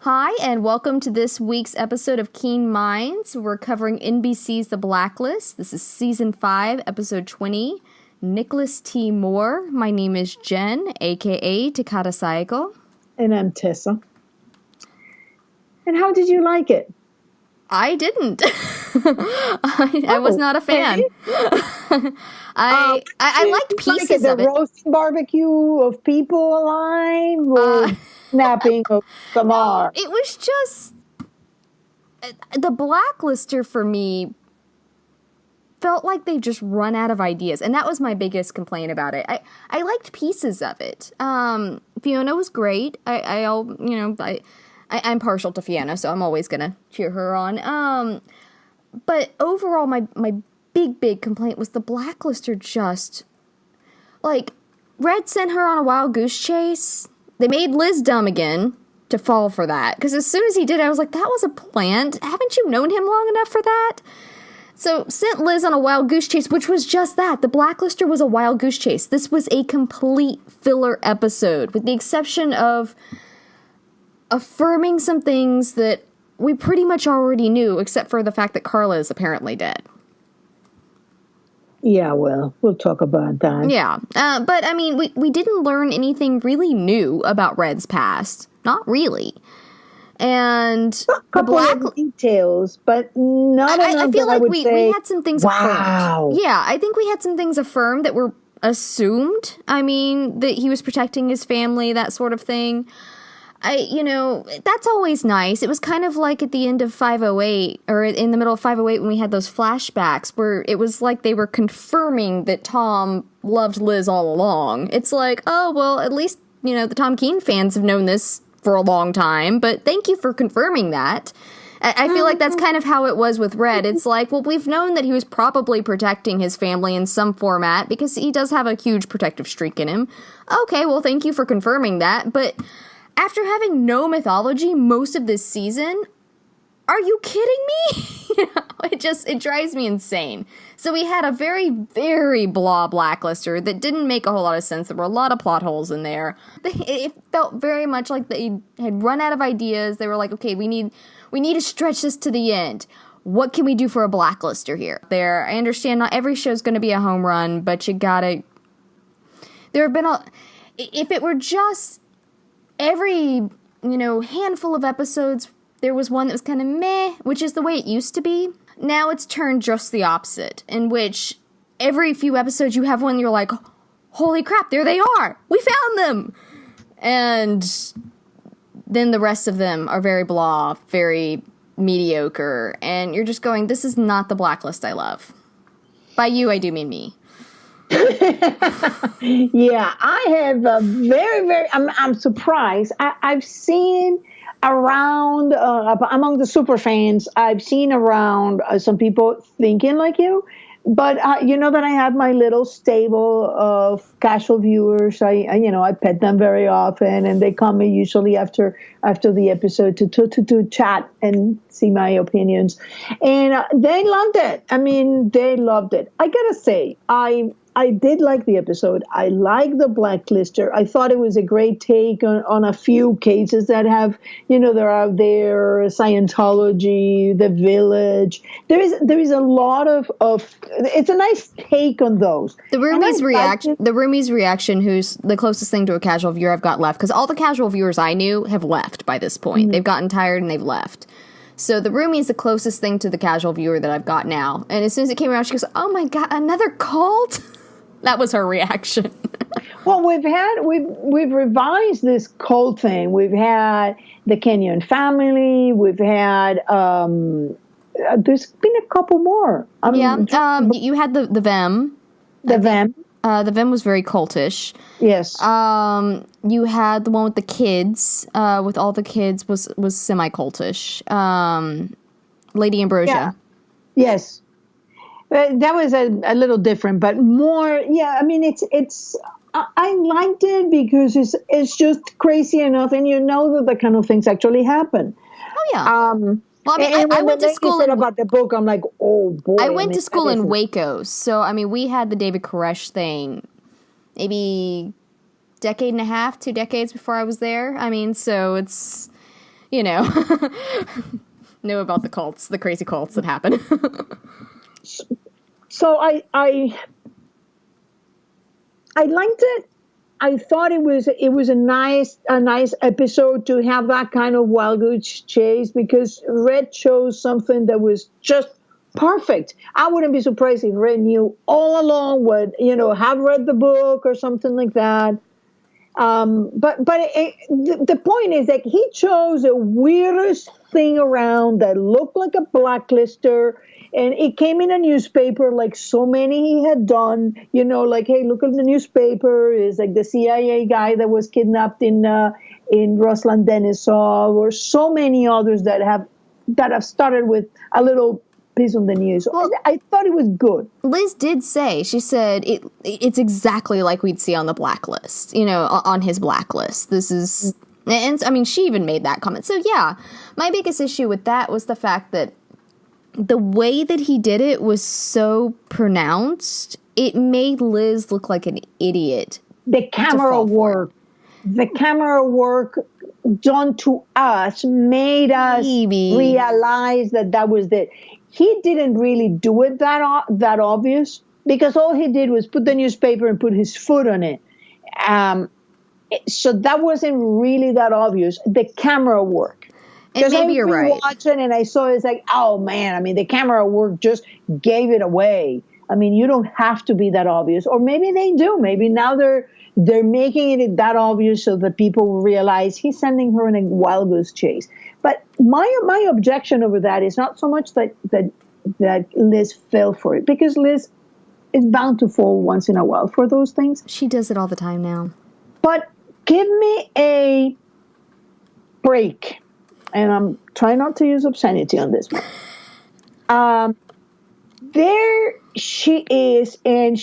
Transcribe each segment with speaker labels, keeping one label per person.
Speaker 1: Hi, and welcome to this week's episode of Keen Minds. We're covering NBC's The Blacklist. This is Season 5, Episode 20, Nicholas T. Moore. My name is Jen, a.k.a. Takata Saiko.
Speaker 2: And I'm Tessa. And how did you like it?
Speaker 1: I didn't. I was not a fan. I liked pieces of it.
Speaker 2: The roasting barbecue of people alive or snapping of Samar?
Speaker 1: It was just... The Blacklister, for me, felt like they just run out of ideas. And that was my biggest complaint about it. I liked pieces of it. Fiona was great. I'm partial to Fiona, so I'm always going to cheer her on. But overall, my big complaint was the Blacklister just... Like, Red sent her on a wild goose chase. They made Liz dumb again to fall for that. Because as soon as he did, I was like, that was a plant. Haven't you known him long enough for that? So, sent Liz on a wild goose chase, which was just that. The Blacklister was a wild goose chase. This was a complete filler episode, with the exception of affirming some things that we pretty much already knew, except for the fact that Carla is apparently dead.
Speaker 2: Yeah, well, we'll talk about that.
Speaker 1: Yeah, but I mean, we didn't learn anything really new about Red's past. Not really. And
Speaker 2: a couple of details, but not enough.
Speaker 1: I feel
Speaker 2: like
Speaker 1: we had some things affirmed. Yeah, I think we had some things affirmed that were assumed. I mean, that he was protecting his family, that sort of thing. That's always nice. It was kind of like at the end of 508, or in the middle of 508 when we had those flashbacks where it was like they were confirming that Tom loved Liz all along. It's like, oh, well, at least, the Tom Keen fans have known this for a long time, but thank you for confirming that. I feel like that's kind of how it was with Red. It's like, well, we've known that he was probably protecting his family in some format because he does have a huge protective streak in him. Okay, well, thank you for confirming that, but... After having no mythology most of this season, are you kidding me? It drives me insane. So we had a very, very blah Blacklister that didn't make a whole lot of sense. There were a lot of plot holes in there. It felt very much like they had run out of ideas. They were like, okay, we need to stretch this to the end. What can we do for a Blacklister here? I understand not every show's going to be a home run, but you gotta... There have been if it were just... Every, handful of episodes, there was one that was kind of meh, which is the way it used to be. Now it's turned just the opposite, in which every few episodes you have one you're like, holy crap, there they are! We found them! And then the rest of them are very blah, very mediocre, and you're just going, this is not the Blacklist I love. By you, I do mean me.
Speaker 2: Yeah, I have a I'm surprised. I've seen around, among the super fans, I've seen around some people thinking like you, but that I have my little stable of casual viewers. I pet them very often, and they come usually after the episode to chat and see my opinions, and they loved it. I mean, they loved it. I gotta say, I did like the episode. I like the Blacklister. I thought it was a great take on a few cases that have, they're out there, Scientology, The Village. There is a lot of it's a nice take on those.
Speaker 1: The Roomie's reaction, who's the closest thing to a casual viewer I've got left, because all the casual viewers I knew have left by this point. Mm-hmm. They've gotten tired and they've left. So the Roomie is the closest thing to the casual viewer that I've got now. And as soon as it came around, she goes, oh my God, another cult? That was her reaction.
Speaker 2: Well, we've revised this cult thing. We've had the Kenyon family. We've had there's been a couple more.
Speaker 1: You had the Vem.
Speaker 2: The Vem.
Speaker 1: The Vem was very cultish.
Speaker 2: Yes.
Speaker 1: You had the one with the kids. With all the kids was semi-cultish. Lady Ambrosia.
Speaker 2: Yeah. Yes. That was a little different, but more. Yeah, I mean, it's. I liked it because it's just crazy enough, and that the kind of things actually happen.
Speaker 1: Oh yeah. Well, I mean, I went to school
Speaker 2: about the book. I'm like, oh boy.
Speaker 1: I went to school in Waco, so I mean, we had the David Koresh thing, maybe decade and a half, 2 decades before I was there. I mean, so it's you know, know about the cults, the crazy cults that happen.
Speaker 2: So I liked it. I thought it was a nice episode to have that kind of wild goose chase, because Red chose something that was just perfect. I wouldn't be surprised if Red knew all along what, have read the book or something like that. The point is that he chose the weirdest thing around that looked like a blacklister, and it came in a newspaper like so many he had done. Like, hey, look at the newspaper. It's like the CIA guy that was kidnapped in Ruslan Denisov, or so many others that have started with a little piece on the news. Well, I thought it was good.
Speaker 1: Liz did say, she said, it's exactly like we'd see on the Blacklist, on his Blacklist. This is, and I mean, she even made that comment. So yeah, my biggest issue with that was the fact that the way that he did it was so pronounced, it made Liz look like an idiot.
Speaker 2: The camera work done to us made us realize that was it. He didn't really do it that obvious, because all he did was put the newspaper and put his foot on it. So that wasn't really that obvious. The camera work.
Speaker 1: And maybe you're right.
Speaker 2: Watching and I saw it's like, oh man, I mean, the camera work just gave it away. I mean, you don't have to be that obvious, or maybe they do. Maybe now they're making it that obvious so that people will realize he's sending her in a wild goose chase. But my objection over that is not so much that Liz fell for it, because Liz is bound to fall once in a while for those things.
Speaker 1: She does it all the time now.
Speaker 2: But give me a break. And I'm trying not to use obscenity on this one. There she is, and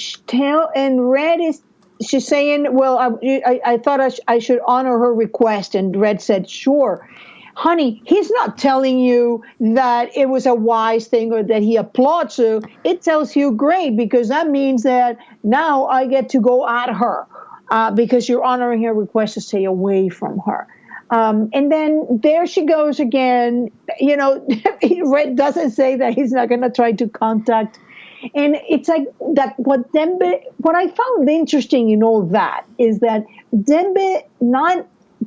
Speaker 2: Red is. She's saying, "Well, I thought I should honor her request." And Red said, "Sure, honey. He's not telling you that it was a wise thing or that he applauds you. It tells you great, because that means that now I get to go at her because you're honoring her request to stay away from her." And then there she goes again. Red doesn't say that he's not going to try to contact. And it's like that. What I found interesting in all that is that Dembe,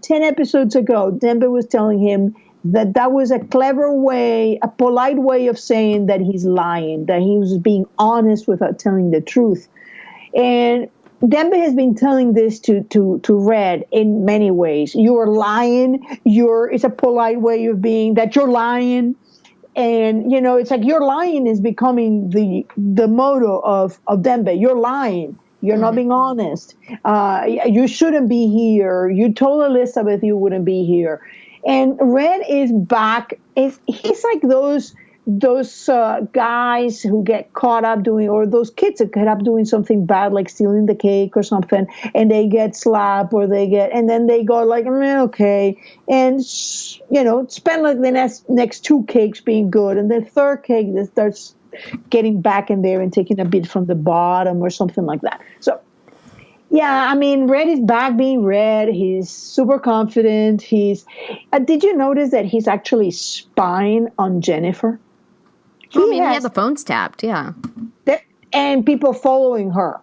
Speaker 2: 10 episodes ago, Dembe was telling him that was a clever way, a polite way of saying that he's lying, that he was being honest without telling the truth. And Dembe has been telling this to Red in many ways. You are lying. It's a polite way of being that you're lying. And, it's like your lying is becoming the motto of Dembe. You're lying. You're not being honest. You shouldn't be here. You told Elizabeth you wouldn't be here. And Red is back. He's like those guys who get caught up doing, or those kids that get up doing something bad, like stealing the cake or something, and they get slapped, and then they go like, okay, and spend like the next two cakes being good, and the third cake that starts getting back in there and taking a bit from the bottom or something like that. So yeah, I mean, Red is back being Red. He's super confident. Did you notice that he's actually spying on Jennifer?
Speaker 1: He had the phones tapped, yeah.
Speaker 2: And people following her.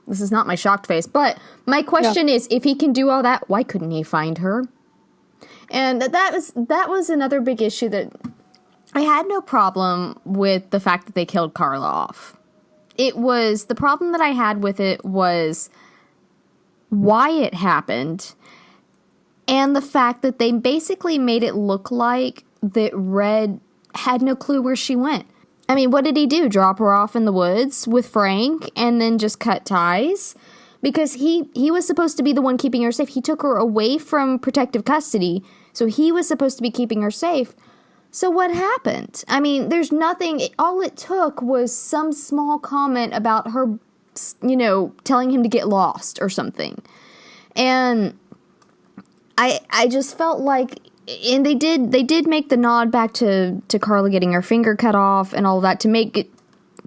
Speaker 1: This is not my shocked face, but my question is, if he can do all that, why couldn't he find her? And that was another big issue that I had no problem with the fact that they killed Carla off. The problem that I had with it was why it happened, and the fact that they basically made it look like that Red had no clue where she went. I mean, what did he do? Drop her off in the woods with Frank and then just cut ties? Because he was supposed to be the one keeping her safe. He took her away from protective custody, so he was supposed to be keeping her safe. So what happened? I mean, there's nothing. All it took was some small comment about her, telling him to get lost or something. And I just felt like, and they did make the nod back to Carla getting her finger cut off and all that to make it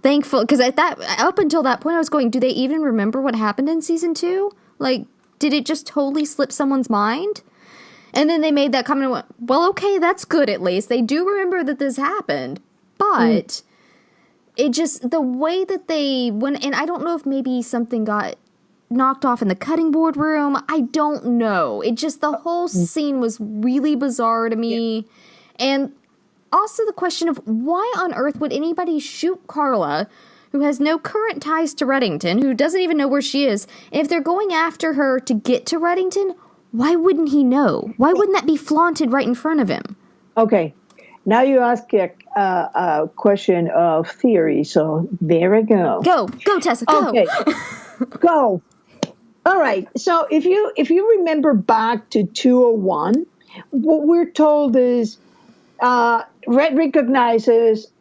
Speaker 1: thankful, because up until that point I was going, do they even remember what happened in season 2? Like, did it just totally slip someone's mind? And then they made that comment and went, well, okay, that's good at least. They do remember that this happened. But it just, the way that they went, and I don't know if maybe something got knocked off in the cutting board room. I don't know. It just, the whole scene was really bizarre to me. Yeah. And also the question of why on earth would anybody shoot Carla, who has no current ties to Reddington, who doesn't even know where she is? And if they're going after her to get to Reddington, why wouldn't he know? Why wouldn't that be flaunted right in front of him?
Speaker 2: Okay. Now you ask a question of theory, so there we go.
Speaker 1: Go, Tessa, go. Okay,
Speaker 2: go. All right. So if you remember back to 201, what we're told is Red recognizes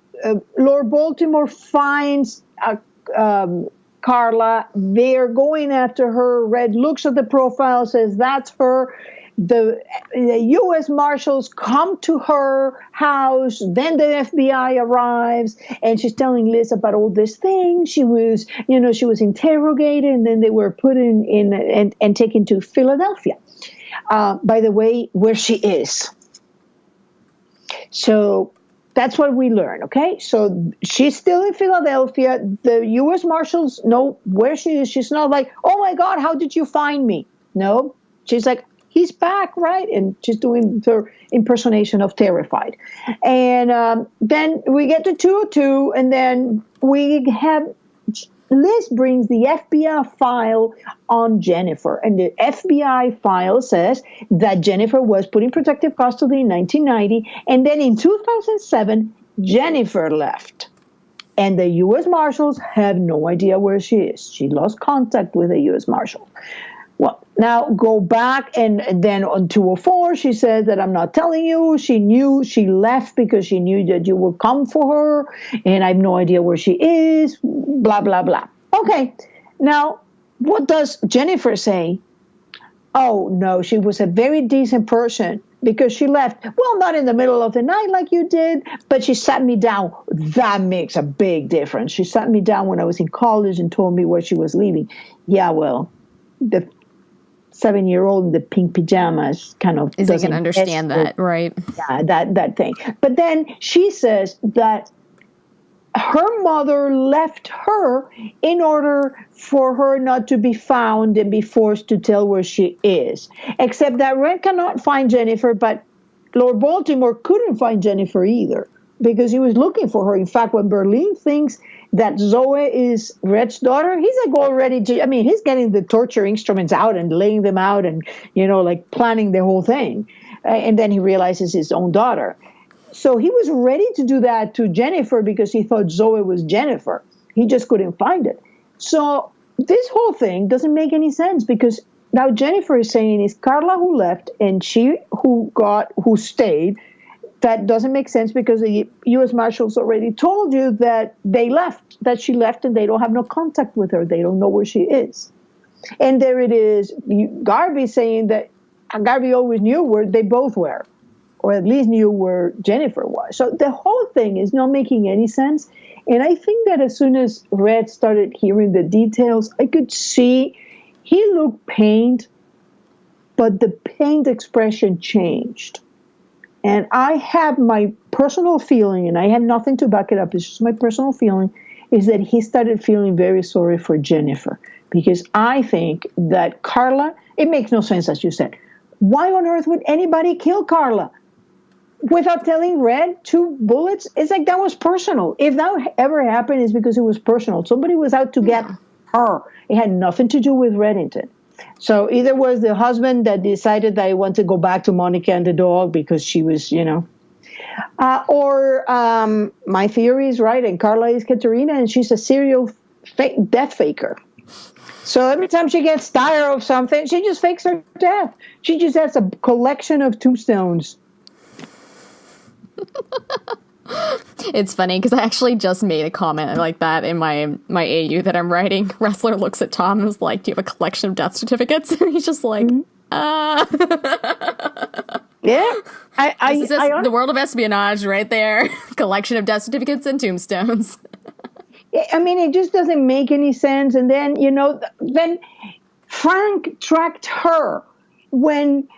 Speaker 2: Lord Baltimore finds Carla. They're going after her. Red looks at the profile, says that's her. The U.S. Marshals come to her house. Then the FBI arrives, and she's telling Liz about all this thing. She was interrogated, and then they were put in and taken to Philadelphia. By the way, where she is. So that's what we learn. Okay, so she's still in Philadelphia. The U.S. Marshals know where she is. She's not like, oh my God, how did you find me? No, she's like, he's back, right? And she's doing her impersonation of terrified. And then we get to 202, and then we have Liz brings the FBI file on Jennifer. And the FBI file says that Jennifer was put in protective custody in 1990. And then in 2007, Jennifer left. And the U.S. Marshals have no idea where she is. She lost contact with the U.S. Marshal. Well, now go back, and then on 204, she says that I'm not telling you. She knew she left because she knew that you would come for her, and I have no idea where she is, blah, blah, blah. Okay, now what does Jennifer say? Oh, no, she was a very decent person because she left. Well, not in the middle of the night like you did, but she sat me down. That makes a big difference. She sat me down when I was in college and told me where she was leaving. Yeah, well, the 7-year-old in the pink pajamas kind of
Speaker 1: isn't going to understand that, right?
Speaker 2: Yeah, that thing. But then she says that her mother left her in order for her not to be found and be forced to tell where she is. Except that Red cannot find Jennifer, but Lord Baltimore couldn't find Jennifer either because he was looking for her. In fact, when Berlin thinks that Zoe is Red's daughter, he's like already, he's getting the torture instruments out and laying them out and, like planning the whole thing. And then he realizes his own daughter. So he was ready to do that to Jennifer because he thought Zoe was Jennifer. He just couldn't find it. So this whole thing doesn't make any sense because now Jennifer is saying it's Carla who left and she who stayed. That doesn't make sense because the U.S. Marshals already told you that she left and they don't have no contact with her. They don't know where she is. And there it is, Garvey saying that Garvey always knew where they both were, or at least knew where Jennifer was. So the whole thing is not making any sense. And I think that as soon as Red started hearing the details, I could see he looked pained, but the pained expression changed. And I have my personal feeling, and I have nothing to back it up, it's just my personal feeling, is that he started feeling very sorry for Jennifer. Because I think that Carla, it makes no sense, as you said. Why on earth would anybody kill Carla? Without telling Red 2 bullets? It's like that was personal. If that ever happened, it's because it was personal. Somebody was out to get her. It had nothing to do with Reddington. So either was the husband that decided that he wanted to go back to Monica and the dog because she was, or my theory is right, and Carla is Katerina, and she's a serial death faker. So every time she gets tired of something, she just fakes her death. She just has a collection of tombstones.
Speaker 1: It's funny because I actually just made a comment like that in my AU that I'm writing. Wrestler looks at Tom and was like, "Do you have a collection of death certificates?" And he's just like,
Speaker 2: Yeah,
Speaker 1: this is the world of espionage right there. Collection of death certificates and tombstones.
Speaker 2: It just doesn't make any sense. And then, then Frank tracked her when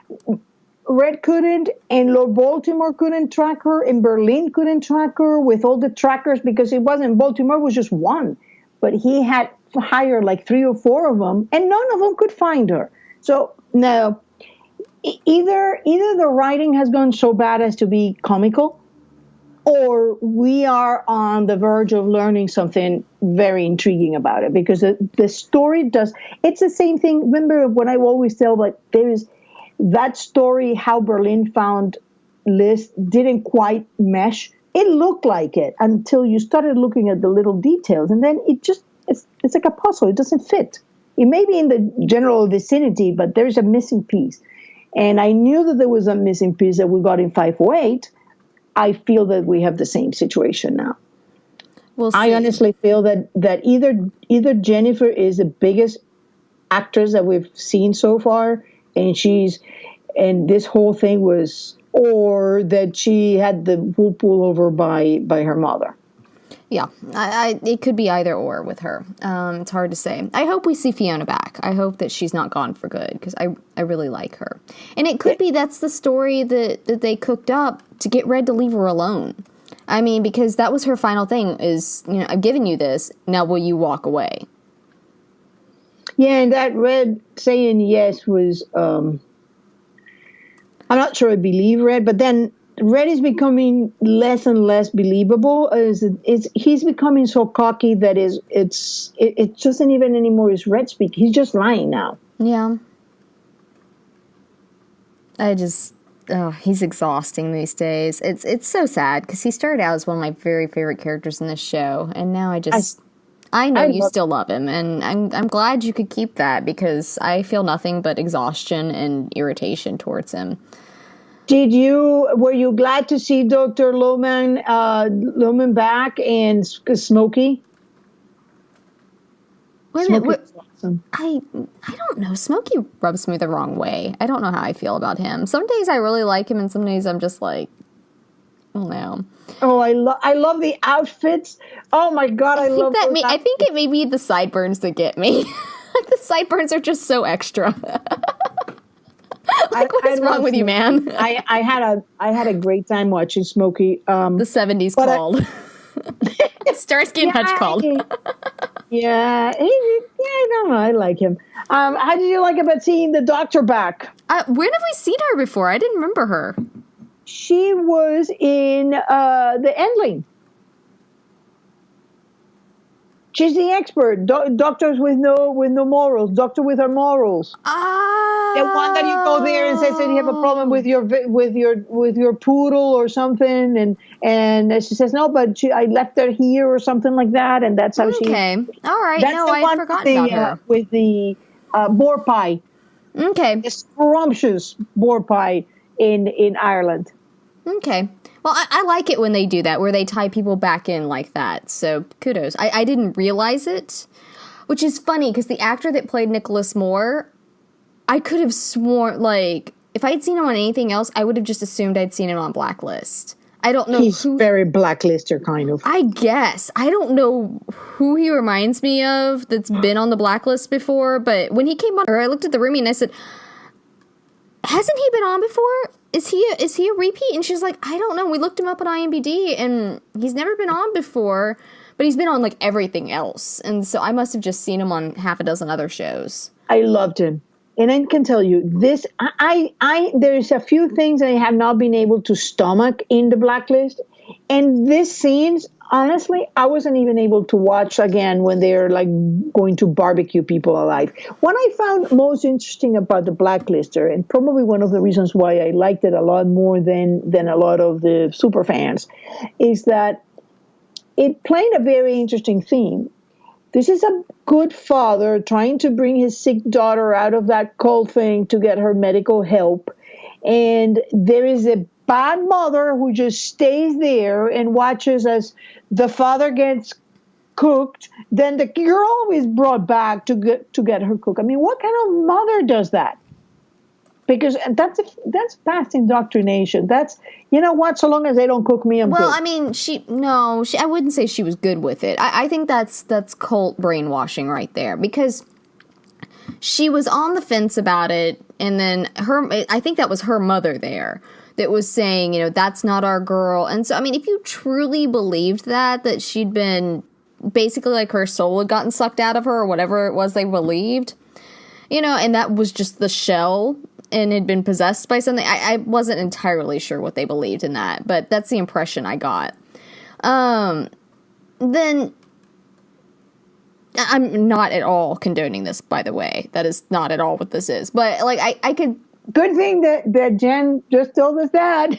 Speaker 2: Red couldn't, and Lord Baltimore couldn't track her, and Berlin couldn't track her with all the trackers because it wasn't Baltimore was just one, but he had hired like 3 or 4 of them, and none of them could find her. So no, either the writing has gone so bad as to be comical, or we are on the verge of learning something very intriguing about it because the story does. It's the same thing. Remember when I always tell like there is. That story, how Berlin found Liz, didn't quite mesh. It looked like it until you started looking at the little details, and then it's like a puzzle. It doesn't fit. It may be in the general vicinity, but there's a missing piece. And I knew that there was a missing piece that we got in 508. I feel that we have the same situation now.
Speaker 1: We'll see.
Speaker 2: I honestly feel that either Jennifer is the biggest actress that we've seen so far, and this whole thing was, or that she had the wool pulled over by her mother.
Speaker 1: Yeah, it could be either or with her. It's hard to say. I hope we see Fiona back. I hope that she's not gone for good because I really like her. And it could be that's the story that they cooked up to get Red to leave her alone. I mean, because that was her final thing is, I've given you this, now will you walk away?
Speaker 2: Yeah, and that Red saying yes was, I'm not sure I believe Red, but then Red is becoming less and less believable. He's becoming so cocky that it doesn't even anymore is Red speak. He's just lying now.
Speaker 1: Yeah. He's exhausting these days. It's so sad because he started out as one of my very favorite characters in this show, and now I know you still love him, and I'm glad you could keep that because I feel nothing but exhaustion and irritation towards him.
Speaker 2: Were you glad to see Dr. Lohman back and Smokey?
Speaker 1: Wait a minute, awesome. I don't know. Smokey rubs me the wrong way. I don't know how I feel about him. Some days I really like him, and some days I'm just like, oh no.
Speaker 2: Oh, I love the outfits. Oh my God, I love that.
Speaker 1: I think it may be the sideburns that get me. Like the sideburns are just so extra. What is wrong with you, man?
Speaker 2: I had a great time watching Smokey.
Speaker 1: The 70s called. Starsky and Hutch called.
Speaker 2: Yeah, I don't know. I like him. How did you like about seeing the doctor back?
Speaker 1: When have we seen her before? I didn't remember her.
Speaker 2: She was in the Endling. She's the expert. Doctors with no morals. Doctor with her morals. The one that you go there and says that you have a problem with your poodle or something, and she says no, but I left her here or something like that, and that's how she.
Speaker 1: Okay, all right.
Speaker 2: That's
Speaker 1: no,
Speaker 2: the
Speaker 1: I forgot about her
Speaker 2: with the boar pie.
Speaker 1: Okay,
Speaker 2: the scrumptious boar pie in Ireland.
Speaker 1: Okay. Well, I like it when they do that, where they tie people back in like that. So kudos. I didn't realize it, which is funny because the actor that played Nicholas Moore, I could have sworn, like, if I'd seen him on anything else, I would have just assumed I'd seen him on Blacklist. I don't know
Speaker 2: He's very Blacklister kind of.
Speaker 1: I guess. I don't know who he reminds me of that's been on the Blacklist before, but when he came on, or I looked at the roomie and I said, hasn't he been on before? Is he a repeat? And she's like, I don't know. We looked him up on IMDb, and he's never been on before, but he's been on, like, everything else. And so I must have just seen him on half a dozen other shows.
Speaker 2: I loved him. And I can tell you, there's a few things I have not been able to stomach in the Blacklist. And these scenes, honestly, I wasn't even able to watch again when they're like going to barbecue people alive. What I found most interesting about the Blacklister, and probably one of the reasons why I liked it a lot more than a lot of the super fans, is that it played a very interesting theme. This is a good father trying to bring his sick daughter out of that cold thing to get her medical help. And there is a bad mother who just stays there and watches as the father gets cooked. Then the girl is brought back to get her cooked. I mean, what kind of mother does that? Because that's past indoctrination. That's, you know what, so long as they don't cook me, I'm good.
Speaker 1: Well, I mean, I wouldn't say she was good with it. I think that's cult brainwashing right there, because she was on the fence about it, And then I think that was her mother there that was saying, that's not our girl. And so, I mean, if you truly believed that she'd been basically like her soul had gotten sucked out of her or whatever it was they believed, and that was just the shell and had been possessed by something. I wasn't entirely sure what they believed in that, but that's the impression I got. Then I'm not at all condoning this, by the way. That is not at all what this is. But like I could.
Speaker 2: Good thing that Jen just told us that.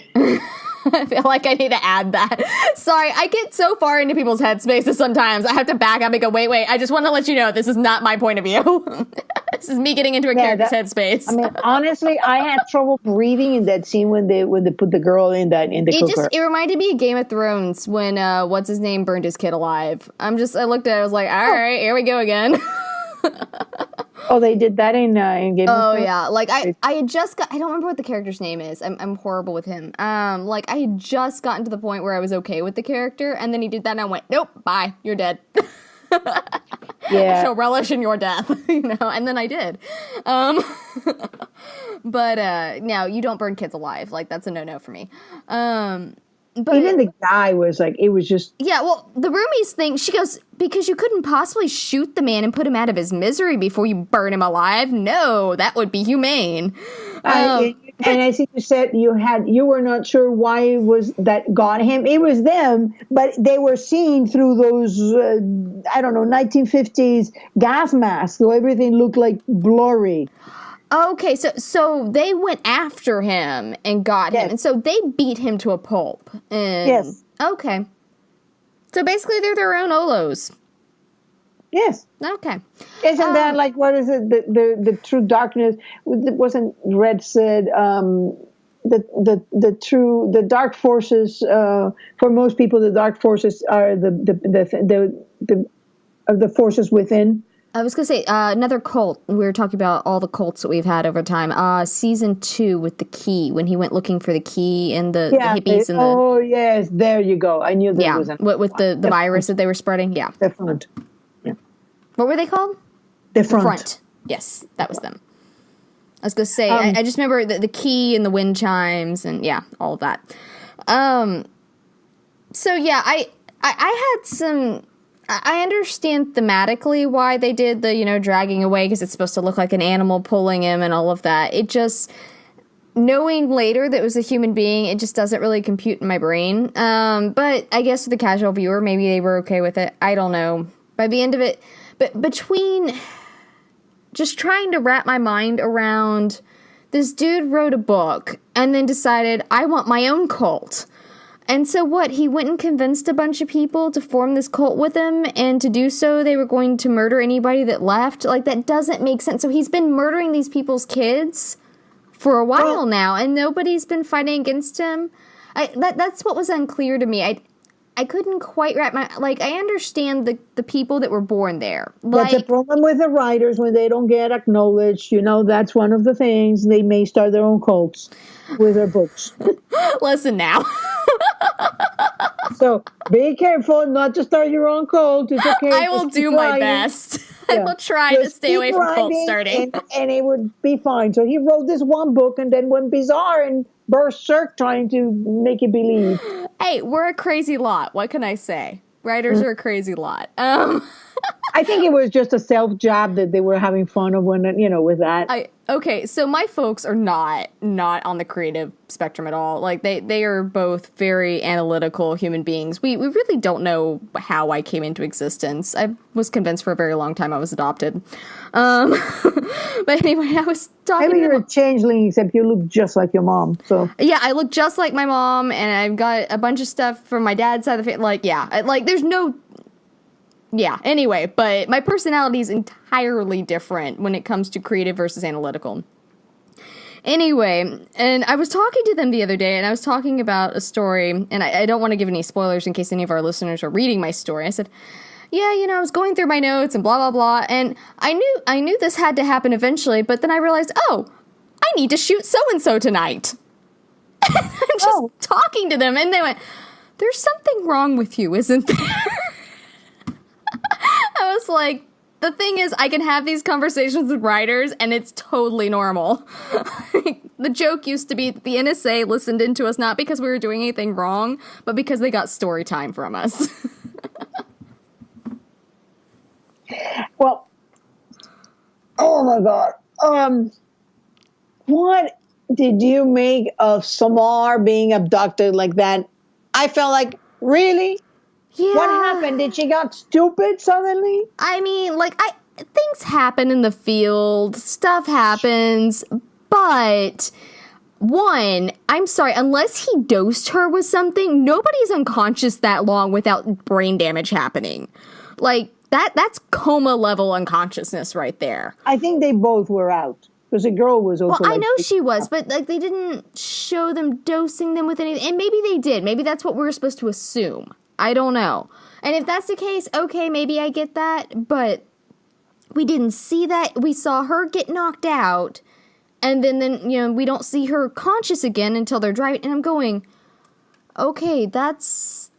Speaker 1: I feel like I need to add that. Sorry, I get so far into people's headspaces sometimes. I have to back up and go, wait. I just want to let you know this is not my point of view. This is me getting into a character's headspace.
Speaker 2: I mean, honestly, I had trouble breathing in that scene when they put the girl in the cooker.
Speaker 1: It reminded me of Game of Thrones when what's his name burned his kid alive. I looked at it, I was like, all right, here we go again.
Speaker 2: Oh, they did that in Game of Thrones?
Speaker 1: Oh, yeah. Like, I had just got... I don't remember what the character's name is. I'm horrible with him. Like, I had just gotten to the point where I was okay with the character, and then he did that, and I went, nope, bye, you're dead.
Speaker 2: Yeah.
Speaker 1: I shall relish in your death, and then I did. But, no, you don't burn kids alive. Like, that's a no-no for me. But
Speaker 2: even the guy was like, it was just...
Speaker 1: Yeah, well, the roomies thing, she goes, because you couldn't possibly shoot the man and put him out of his misery before you burn him alive. No, that would be humane.
Speaker 2: And as you said, you were not sure why it was that got him. It was them, but they were seen through those, 1950s gas masks, so everything looked like blurry.
Speaker 1: Okay, so they went after him and got him, and so they beat him to a pulp. And,
Speaker 2: yes.
Speaker 1: Okay. So basically they're their own Olos.
Speaker 2: Yes.
Speaker 1: Okay.
Speaker 2: Isn't that like, what is it, the true darkness? It wasn't Red said, the dark forces, for most people, the dark forces are the forces within.
Speaker 1: I was going to say, another cult. We were talking about all the cults that we've had over time. Season 2 with the key, when he went looking for the key and the hippies.
Speaker 2: Oh, yes, there you go. I knew that was
Speaker 1: with the virus that they were spreading. Yeah.
Speaker 2: The Front. Yeah.
Speaker 1: What were they called?
Speaker 2: The Front.
Speaker 1: The Front. Yes, that was them. I was going to say, I just remember the key and the wind chimes and, all of that. So, yeah, I had some... I understand thematically why they did the, dragging away, because it's supposed to look like an animal pulling him and all of that. It just, knowing later that it was a human being, it just doesn't really compute in my brain. But I guess for the casual viewer, maybe they were okay with it. I don't know. By the end of it, but between just trying to wrap my mind around, this dude wrote a book and then decided, I want my own cult. And so what, he went and convinced a bunch of people to form this cult with him, and to do so, they were going to murder anybody that left? Like, that doesn't make sense. So he's been murdering these people's kids for a while now, and nobody's been fighting against him? That's what was unclear to me. I couldn't quite wrap my... Like, I understand the people that were born there.
Speaker 2: That's a problem with the writers when they don't get acknowledged. That's one of the things. They may start their own cults with their books.
Speaker 1: Listen now.
Speaker 2: So be careful not to start your own cult. It's okay.
Speaker 1: I will do my best. I will try to stay away from cult starting.
Speaker 2: And it would be fine. So he wrote this one book and then went bizarre and berserk trying to make you believe.
Speaker 1: Hey, we're a crazy lot. What can I say? Writers are a crazy lot.
Speaker 2: I think it was just a self-jab that they were having fun of when, with that.
Speaker 1: Okay, so my folks are not on the creative spectrum at all. Like, they are both very analytical human beings. We really don't know how I came into existence. I was convinced for a very long time I was adopted. But anyway, I was talking
Speaker 2: Maybe you're a changeling, except you look just like your mom. So
Speaker 1: yeah, I look just like my mom, and I've got a bunch of stuff from my dad's side of the family. Like, there's no... Yeah, anyway, but my personality is entirely different when it comes to creative versus analytical. Anyway, and I was talking to them the other day, and I was talking about a story, and I don't want to give any spoilers in case any of our listeners are reading my story. I said, I was going through my notes and blah, blah, blah, and I knew this had to happen eventually, but then I realized, I need to shoot so-and-so tonight. I'm just talking to them, and they went, there's something wrong with you, isn't there? I was like, the thing is, I can have these conversations with writers, and it's totally normal. The joke used to be that the NSA listened into us not because we were doing anything wrong, but because they got story time from us.
Speaker 2: Well, oh my God. What did you make of Samar being abducted like that? I felt like, really?
Speaker 1: Yeah.
Speaker 2: What happened? Did she got stupid suddenly?
Speaker 1: I mean, like, things happen in the field, stuff happens, but one, I'm sorry, unless he dosed her with something, nobody's unconscious that long without brain damage happening. Like, that's coma level unconsciousness right there.
Speaker 2: I think they both were out. Because the girl was also.
Speaker 1: Well, I know she was, but like they didn't show them dosing them with anything. And maybe they did. Maybe that's what we were supposed to assume. I don't know. And if that's the case, okay, maybe I get that. But we didn't see that. We saw her get knocked out. And then we don't see her conscious again until they're driving. And I'm going, okay, that's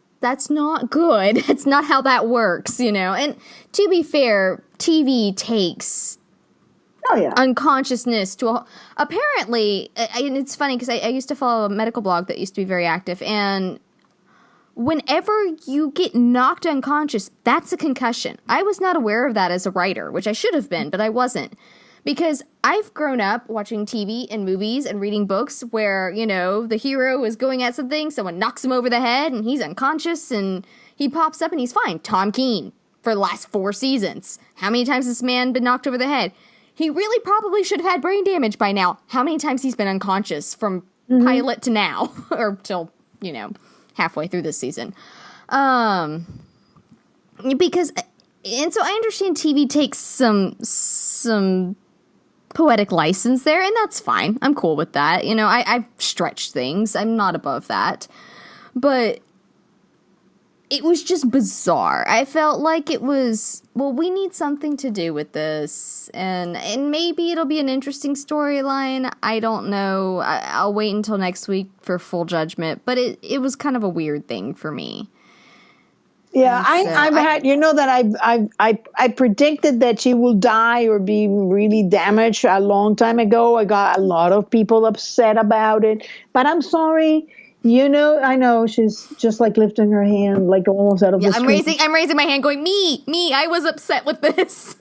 Speaker 1: not good. That's not how that works, And to be fair, TV takes unconsciousness to apparently, and it's funny because I used to follow a medical blog that used to be very active, and whenever you get knocked unconscious, that's a concussion. I was not aware of that as a writer, which I should have been, but I wasn't. Because I've grown up watching TV and movies and reading books where, the hero is going at something, someone knocks him over the head, and he's unconscious, and he pops up and he's fine. Tom Keene, for the last 4 seasons. How many times has this man been knocked over the head? He really probably should have had brain damage by now. How many times he's been unconscious from pilot to now? Or till, halfway through this season. And so I understand TV takes some poetic license there, and that's fine. I'm cool with that. I've stretched things. I'm not above that. But it was just bizarre. I felt like it was, we need something to do with this, and maybe it'll be an interesting storyline. I don't know. I'll wait until next week for full judgment, but it was kind of a weird thing for me.
Speaker 2: Yeah, I predicted that she will die or be really damaged a long time ago. I got a lot of people upset about it, but I'm sorry. I know she's just like lifting her hand, like almost out of the screen.
Speaker 1: I'm raising my hand, going, me. I was upset with this.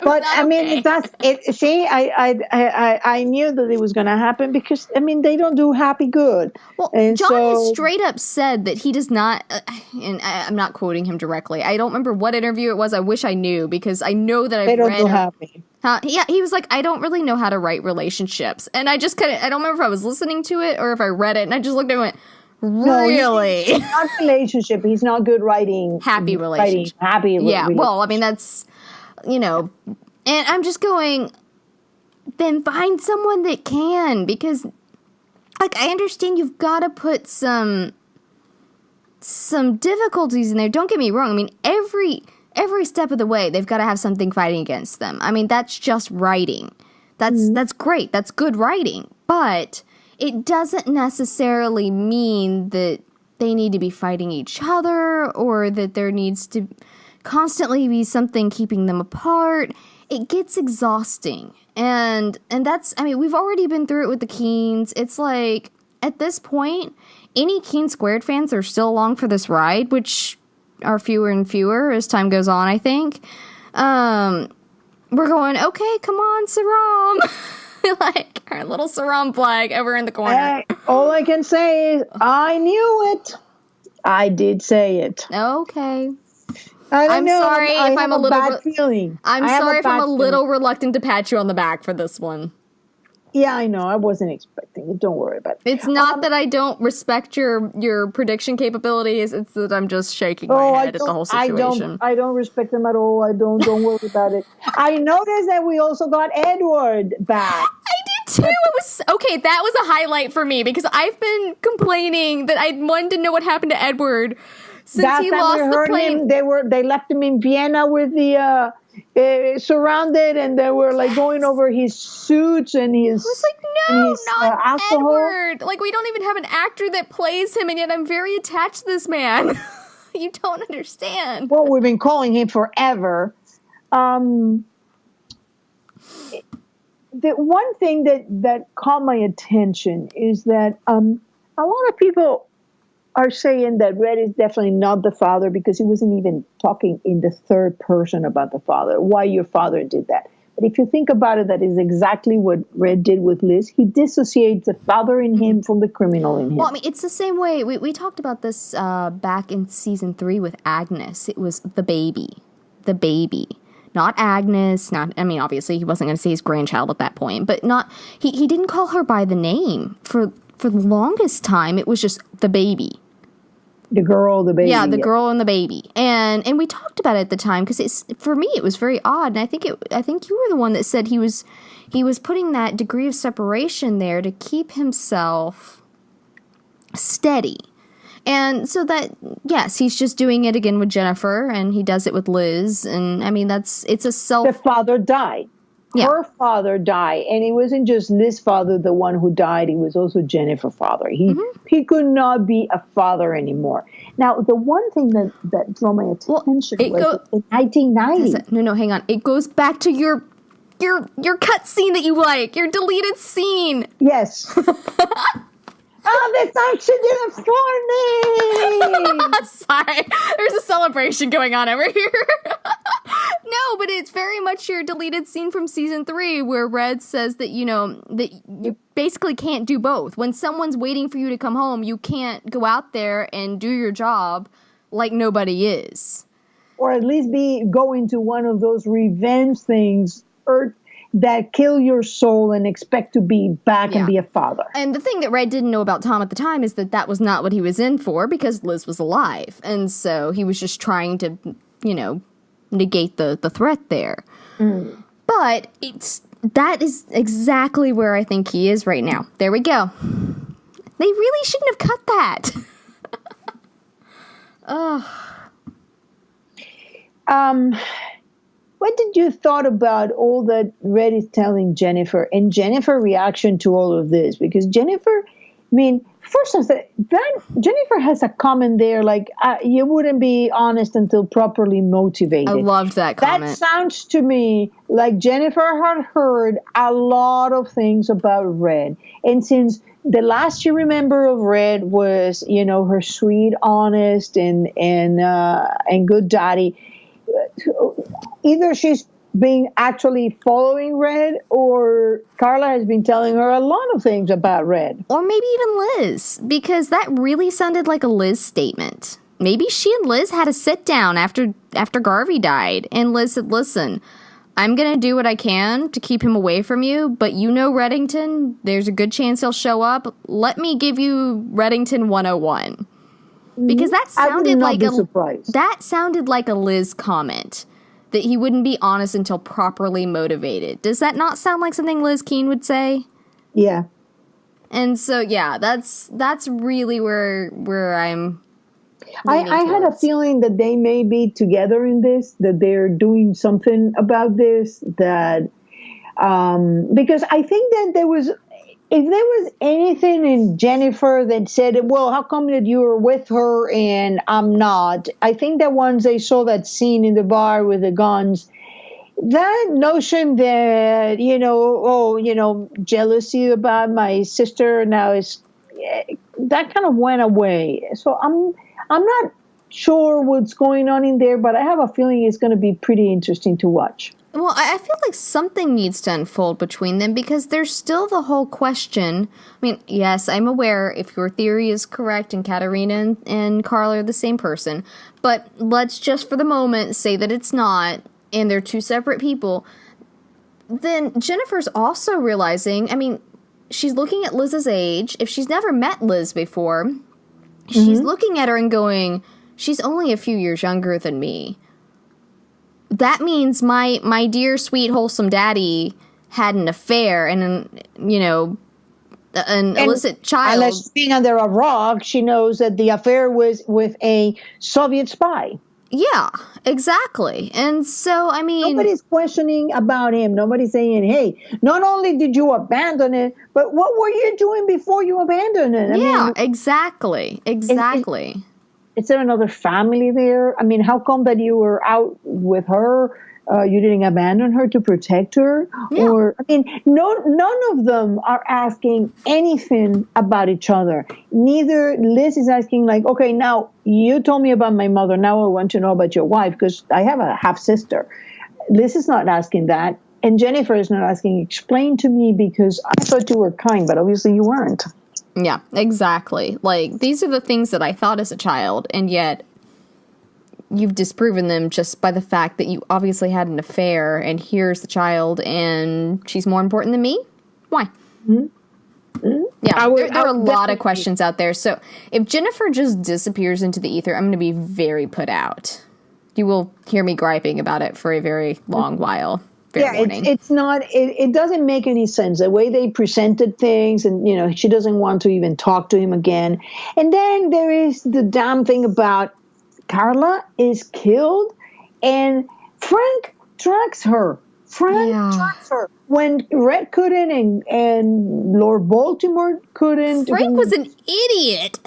Speaker 2: But I mean, that's it. See, I knew that it was going to happen because they don't do happy good.
Speaker 1: Well, and John has straight up said that he does not, and I'm not quoting him directly. I don't remember what interview it was. I wish I knew because I know that
Speaker 2: they don't do happy.
Speaker 1: Yeah, he was like, I don't really know how to write relationships. And I just I don't remember if I was listening to it or if I read it. And I just looked at it and went, really?
Speaker 2: He's not relationship. He's not good writing.
Speaker 1: Happy relationship. Yeah, well, I mean, that's, and I'm just going, then find someone that can. Because, I understand you've got to put some difficulties in there. Don't get me wrong. I mean, every step of the way, they've got to have something fighting against them. I mean, that's just writing. That's great. That's good writing. But it doesn't necessarily mean that they need to be fighting each other or that there needs to constantly be something keeping them apart. It gets exhausting. And that's, we've already been through it with the Keens. It's like, at this point, any Keen Squared fans are still along for this ride, which are fewer and fewer as time goes on, I think. We're going, okay, come on, Saram. Like our little Saram flag over in the corner.
Speaker 2: All I can say is, I knew it. I did say it.
Speaker 1: Okay.
Speaker 2: I'm
Speaker 1: sorry if I'm a little
Speaker 2: bad feeling.
Speaker 1: I'm sorry if I'm a little reluctant to pat you on the back for this one.
Speaker 2: Yeah, I know. I wasn't expecting it. Don't worry about it.
Speaker 1: It's not that I don't respect your prediction capabilities. It's that I'm just shaking my head at the whole situation.
Speaker 2: I don't respect them at all. Don't worry about it. I noticed that we also got Edward back.
Speaker 1: I did too. It was okay. That was a highlight for me because I've been complaining that I wanted to know what happened to Edward since he lost the plane.
Speaker 2: They left him in Vienna with the surrounded, and they were like going over his suits and his.
Speaker 1: I was like, no, not Edward. Like, we don't even have an actor that plays him, and yet I'm very attached to this man. You don't understand.
Speaker 2: Well, we've been calling him forever. Um, the one thing that caught my attention is that a lot of people are saying that Red is definitely not the father because he wasn't even talking in the third person about the father, why your father did that. But if you think about it, that is exactly what Red did with Liz. He dissociates the father in him from the criminal in him.
Speaker 1: Well, I mean, it's the same way. We talked about this back in season 3 with Agnes. It was the baby. The baby. Not Agnes, I mean, obviously he wasn't going to say his grandchild at that point, but he didn't call her by the name. For the longest time, it was just the baby.
Speaker 2: The girl, the baby.
Speaker 1: Yeah, the girl and the baby. And we talked about it at the time because for me it was very odd, and I think you were the one that said he was putting that degree of separation there to keep himself steady. And so that, yes, he's just doing it again with Jennifer, and he does it with Liz, and I mean, it's a self...
Speaker 2: The father died. Yeah. Her father died, and it wasn't just Liz's father, the one who died, it was also Jennifer's father. He could not be a father anymore. Now, the one thing that drew my attention was in 1990...
Speaker 1: No, hang on. It goes back to your cut scene that you like, your deleted scene.
Speaker 2: Yes. Oh, that's actually funny!
Speaker 1: Sorry, there's a celebration going on over here. No, but it's very much your deleted scene from season 3 where Red says that, that you basically can't do both. When someone's waiting for you to come home, you can't go out there and do your job like nobody is.
Speaker 2: Or at least go into one of those revenge things that kill your soul and expect to be back and be a father.
Speaker 1: And the thing that Red didn't know about Tom at the time is that was not what he was in for because Liz was alive. And so he was just trying to, negate the threat there. Mm. But that is exactly where I think he is right now. There we go. They really shouldn't have cut that.
Speaker 2: What did you thought about all that Red is telling Jennifer and Jennifer's reaction to all of this? Because Jennifer, first of all, Jennifer has a comment there like, you wouldn't be honest until properly motivated.
Speaker 1: I loved that comment.
Speaker 2: That sounds to me like Jennifer had heard a lot of things about Red. And since the last you remember of Red was, her sweet, honest, and good daddy, either she's been actually following Red or Carla has been telling her a lot of things about Red.
Speaker 1: Or maybe even Liz, because that really sounded like a Liz statement. Maybe she and Liz had a sit down after Garvey died, and Liz said, listen, I'm going to do what I can to keep him away from you, but Reddington, there's a good chance he'll show up. Let me give you Reddington 101. Because that sounded like a Liz comment, that he wouldn't be honest until properly motivated. Does that not sound like something Liz Keene would say?
Speaker 2: Yeah.
Speaker 1: And so, yeah, that's really where I'm
Speaker 2: I had a feeling that they may be together in this, that they're doing something about this, that because I think that if there was anything in Jennifer that said, well, how come that you were with her and I'm not? I think that once they saw that scene in the bar with the guns, that notion that, jealousy about my sister now that kind of went away. So I'm not sure what's going on in there, but I have a feeling it's going to be pretty interesting to watch.
Speaker 1: Well, I feel like something needs to unfold between them because there's still the whole question. I mean, yes, I'm aware if your theory is correct and Katerina and Carla are the same person, but let's just for the moment say that it's not and they're two separate people. Then Jennifer's also realizing, she's looking at Liz's age. If she's never met Liz before, she's looking at her and going, she's only a few years younger than me. That means my dear, sweet, wholesome daddy had an affair and an illicit child.
Speaker 2: Unless being under a rock, she knows that the affair was with a Soviet spy.
Speaker 1: Yeah, exactly. And so,
Speaker 2: nobody's questioning about him. Nobody's saying, hey, not only did you abandon it, but what were you doing before you abandoned it?
Speaker 1: Exactly.
Speaker 2: Is there another family there? How come that you were out with her you didn't abandon her to protect her,
Speaker 1: Yeah.
Speaker 2: or I mean, none of them are asking anything about each other. Neither Liz is asking like, okay, now you told me about my mother. Now I want to know about your wife because I have a half sister. Liz is not asking that, and Jennifer is not asking. Explain to me because I thought you were kind, but obviously you weren't.
Speaker 1: Yeah, exactly. Like, these are the things that I thought as a child, and yet you've disproven them just by the fact that you obviously had an affair, and here's the child, and she's more important than me? Why? Mm-hmm. Mm-hmm. Yeah, there are a lot of questions out there. So if Jennifer just disappears into the ether, I'm going to be very put out. You will hear me griping about it for a very long while.
Speaker 2: It's not, it doesn't make any sense the way they presented things, and she doesn't want to even talk to him again. And then there is the damn thing about Carla is killed and Frank tracks her. Tracks her when Red couldn't and Lord Baltimore couldn't.
Speaker 1: Frank was an idiot.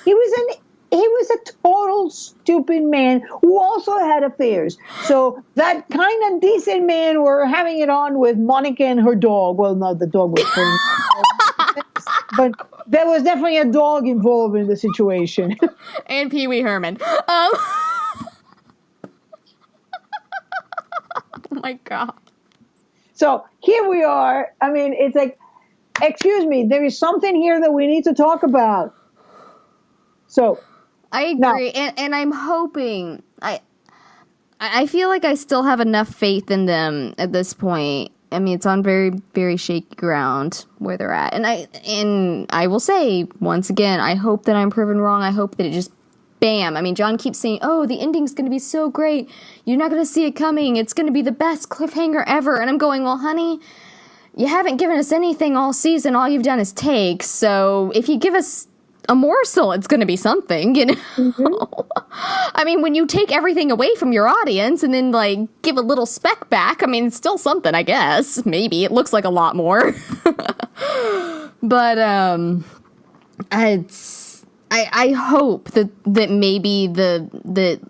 Speaker 2: He was a total stupid man who also had affairs. So that kind of decent man were having it on with Monica and her dog. Well, no, the dog was Frank. But there was definitely a dog involved in the situation.
Speaker 1: And Pee Wee Herman. Oh my God.
Speaker 2: So here we are. I mean, it's like, excuse me, there is something here that we need to talk about. So
Speaker 1: I agree, and I'm hoping I feel like I still have enough faith in them at this point. I mean, it's on very, very shaky ground where they're at, and I will say once again, I hope that I'm proven wrong. I hope that it just bam. I mean, John keeps saying, "Oh, the ending's going to be so great. You're not going to see it coming. It's going to be the best cliffhanger ever." And I'm going, "Well, honey, you haven't given us anything all season. All you've done is takes. So if you give us a morsel, it's going to be something, Mm-hmm. I mean, when you take everything away from your audience and then, like, give a little speck back, I mean, it's still something, I guess. Maybe. It looks like a lot more. But, I hope that maybe the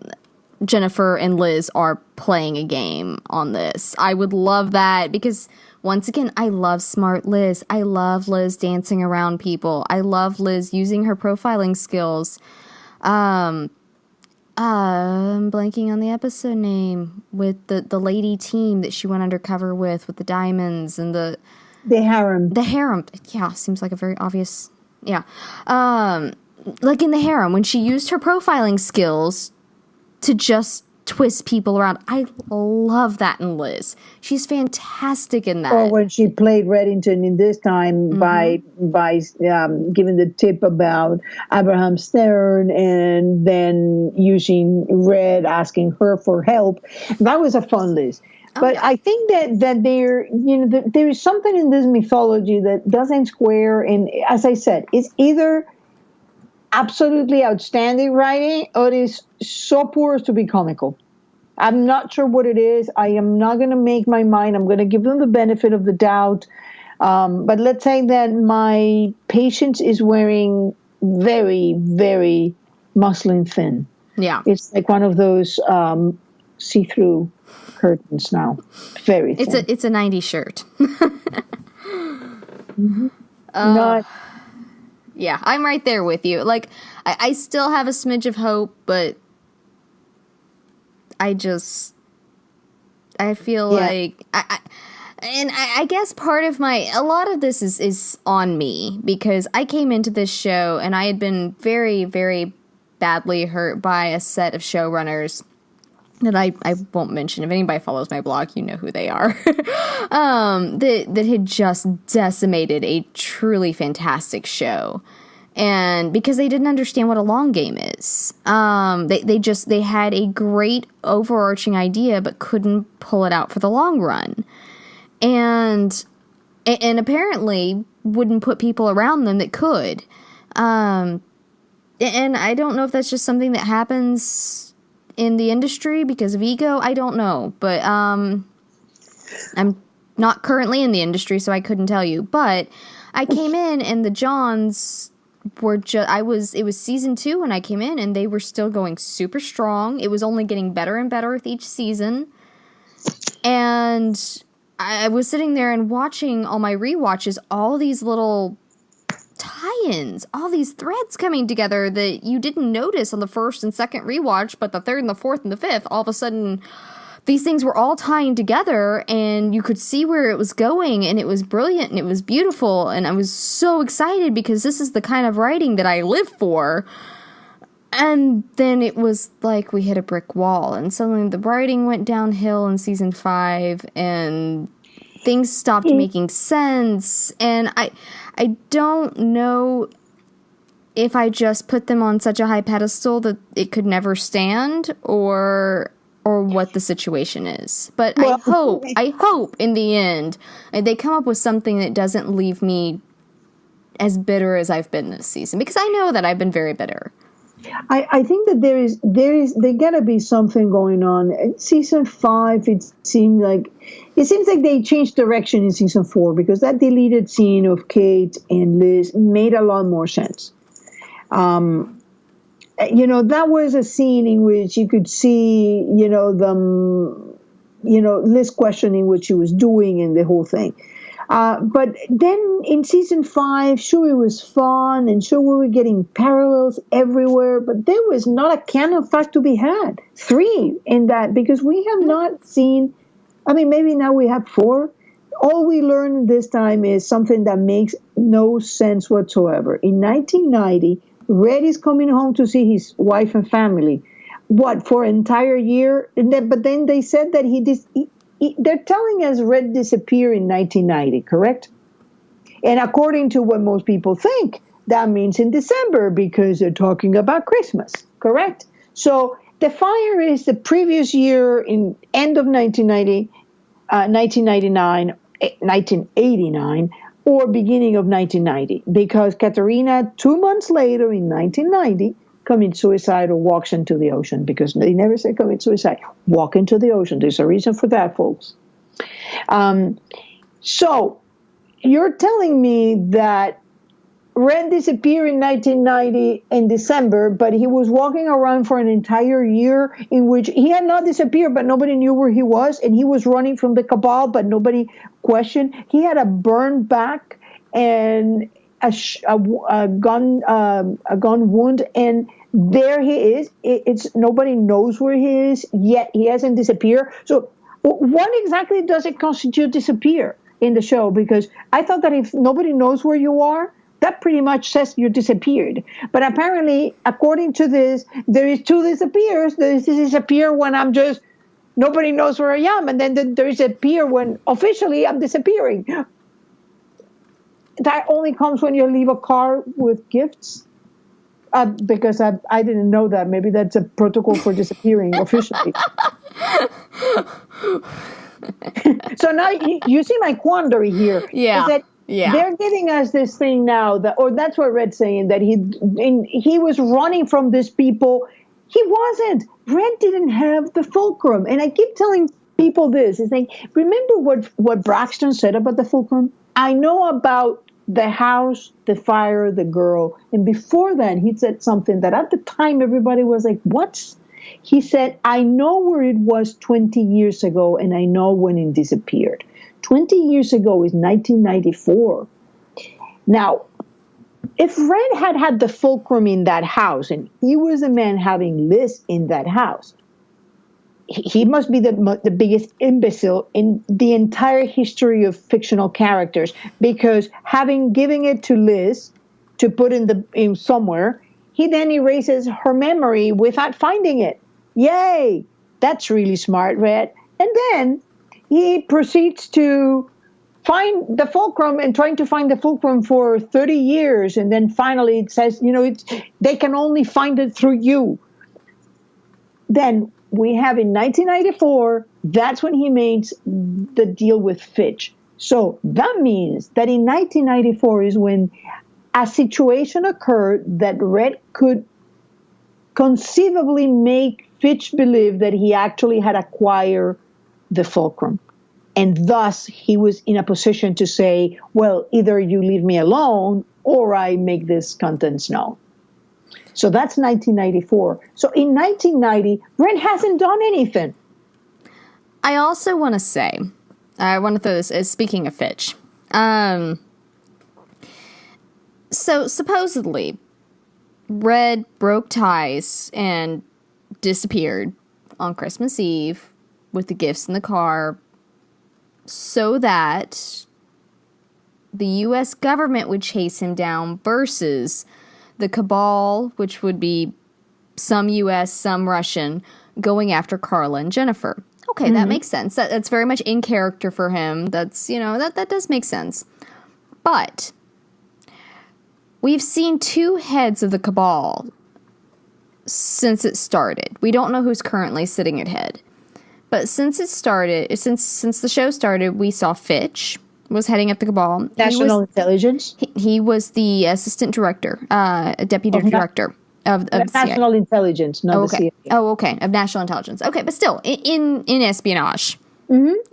Speaker 1: Jennifer and Liz are playing a game on this. I would love that because, once again, I love smart Liz. I love Liz dancing around people. I love Liz using her profiling skills. I'm blanking on the episode name with the lady team that she went undercover with the diamonds and the
Speaker 2: harem.
Speaker 1: The harem. Yeah, seems like a very obvious. Yeah. Like in the harem, when she used her profiling skills to just twist people around. I love that in Liz. She's fantastic in that.
Speaker 2: Or when she played Reddington in this time by giving the tip about Abraham Stern and then using Red, asking her for help. That was a fun Liz. But I think that there is something in this mythology that doesn't square. And as I said, it's either absolutely outstanding writing or it is so poor as to be comical. I'm not sure what it is. I am not going to make my mind. I'm going to give them the benefit of the doubt. But let's say that my patience is wearing very, very muslin thin.
Speaker 1: Yeah.
Speaker 2: It's like one of those see-through curtains now. Very thin.
Speaker 1: It's a 90s shirt.
Speaker 2: Mm-hmm.
Speaker 1: Yeah, I'm right there with you. Like, I still have a smidge of hope, but I feel like I guess part of a lot of this is on me because I came into this show and I had been very, very badly hurt by a set of showrunners that I won't mention. If anybody follows my blog, you know who they are. that had just decimated a truly fantastic show. And because they didn't understand what a long game is. They had a great overarching idea, but couldn't pull it out for the long run. And apparently wouldn't put people around them that could. And I don't know if that's just something that happens in the industry because of ego. I don't know. But I'm not currently in the industry, so I couldn't tell you. But I came in and the Johns were it was season 2 when I came in and they were still going super strong. It was only getting better and better with each season. And I was sitting there and watching all my rewatches, all these little tie-ins, all these threads coming together that you didn't notice on the first and second rewatch, but the third and the fourth and the fifth, all of a sudden these things were all tying together and you could see where it was going, and it was brilliant and it was beautiful, and I was so excited because this is the kind of writing that I live for. And then it was like we hit a brick wall, and suddenly the writing went downhill in season 5, and things stopped making sense. And I don't know if I just put them on such a high pedestal that it could never stand, or what the situation is. But well, I hope in the end they come up with something that doesn't leave me as bitter as I've been this season, because I know that I've been very bitter.
Speaker 2: I think that there gotta be something going on. In season 5, it seems like they changed direction in season 4, because that deleted scene of Kate and Liz made a lot more sense. That was a scene in which you could see, Liz questioning what she was doing and the whole thing. But then in season 5, sure, it was fun, and sure, we were getting parallels everywhere, but there was not a canon fact to be had. 3 in that, because we have not seen, maybe now we have 4. All we learned this time is something that makes no sense whatsoever. In 1990, Red is coming home to see his wife and family. What, for an entire year? But then they said that they're telling us Red disappeared in 1990, correct? And according to what most people think, that means in December, because they're talking about Christmas, correct? So the fire is the previous year, in end of 1989, or beginning of 1990, because Katerina, 2 months later in 1990, commits suicide or walks into the ocean, because they never say commit suicide. Walk into the ocean. There's a reason for that, folks. So you're telling me that Red disappeared in 1990 in December, but he was walking around for an entire year in which he had not disappeared, but nobody knew where he was, and he was running from the cabal, but nobody questioned. He had a burned back and a gun wound, and there he is. It's nobody knows where he is, yet he hasn't disappeared. So what exactly does it constitute disappear in the show? Because I thought that if nobody knows where you are, that pretty much says you disappeared. But apparently, according to this, there is 2 disappears. There is disappear when nobody knows where I am, and then there is disappear when officially I'm disappearing. That only comes when you leave a car with gifts. Because I didn't know that. Maybe that's a protocol for disappearing officially. So now you see my quandary here.
Speaker 1: Yeah.
Speaker 2: Is that they're giving us this thing now, or that's what Red's saying, that he was running from these people. He wasn't. Red didn't have the fulcrum. And I keep telling people this. It's like, remember what Braxton said about the fulcrum? I know about the house, the fire, the girl. And before that, he said something that at the time everybody was like, what? He said, I know where it was 20 years ago, and I know when it disappeared. 20 years ago is 1994. Now, if Red had the fulcrum in that house, and he was the man having Liz in that house, he must be the biggest imbecile in the entire history of fictional characters, because having given it to Liz to put in somewhere, he then erases her memory without finding it. Yay! That's really smart, Red. And then he proceeds to find the fulcrum and trying to find the fulcrum for 30 years. And then finally it says, they can only find it through you. Then we have in 1994, that's when he makes the deal with Fitch. So that means that in 1994 is when a situation occurred that Red could conceivably make Fitch believe that he actually had acquired the fulcrum. And thus he was in a position to say, well, either you leave me alone or I make this contents known. So that's 1994. So in 1990, Red hasn't done anything.
Speaker 1: I also want to say, I want to throw this as speaking of Fitch. So supposedly, Red broke ties and disappeared on Christmas Eve with the gifts in the car so that the U.S. government would chase him down versus the cabal, which would be some U.S., some Russian, going after Carla and Jennifer. Okay, that makes sense. That's very much in character for him. That's, that does make sense. But we've seen two heads of the cabal since it started. We don't know who's currently sitting at head. But since it started, since the show started, we saw Fitch was heading up the cabal.
Speaker 2: National Intelligence?
Speaker 1: He was the assistant director, deputy director of the
Speaker 2: National
Speaker 1: CIA.
Speaker 2: Intelligence, not the CIA.
Speaker 1: Oh, okay. Of national intelligence. Okay, but still, in espionage.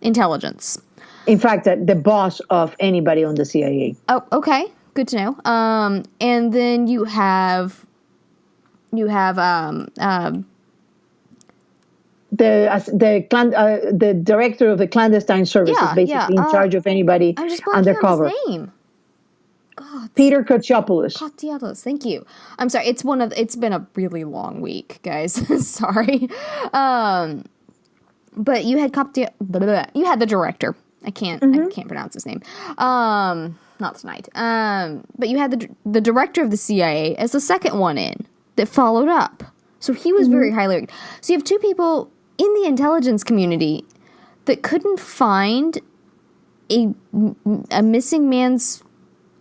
Speaker 1: Intelligence.
Speaker 2: In fact, the boss of anybody on the CIA.
Speaker 1: Oh, okay. Good to know. And then you have the
Speaker 2: director of the clandestine services, basically in charge of anybody undercover.
Speaker 1: His name. God.
Speaker 2: Peter Kotsopoulos.
Speaker 1: Thank you. I'm sorry. It's been a really long week, guys. Sorry. But you had you had the director. I can't pronounce his name. Not tonight. But you had the director of the CIA as the second one in that followed up. So he was very highly ranked. So you have two people in the intelligence community that couldn't find a missing man's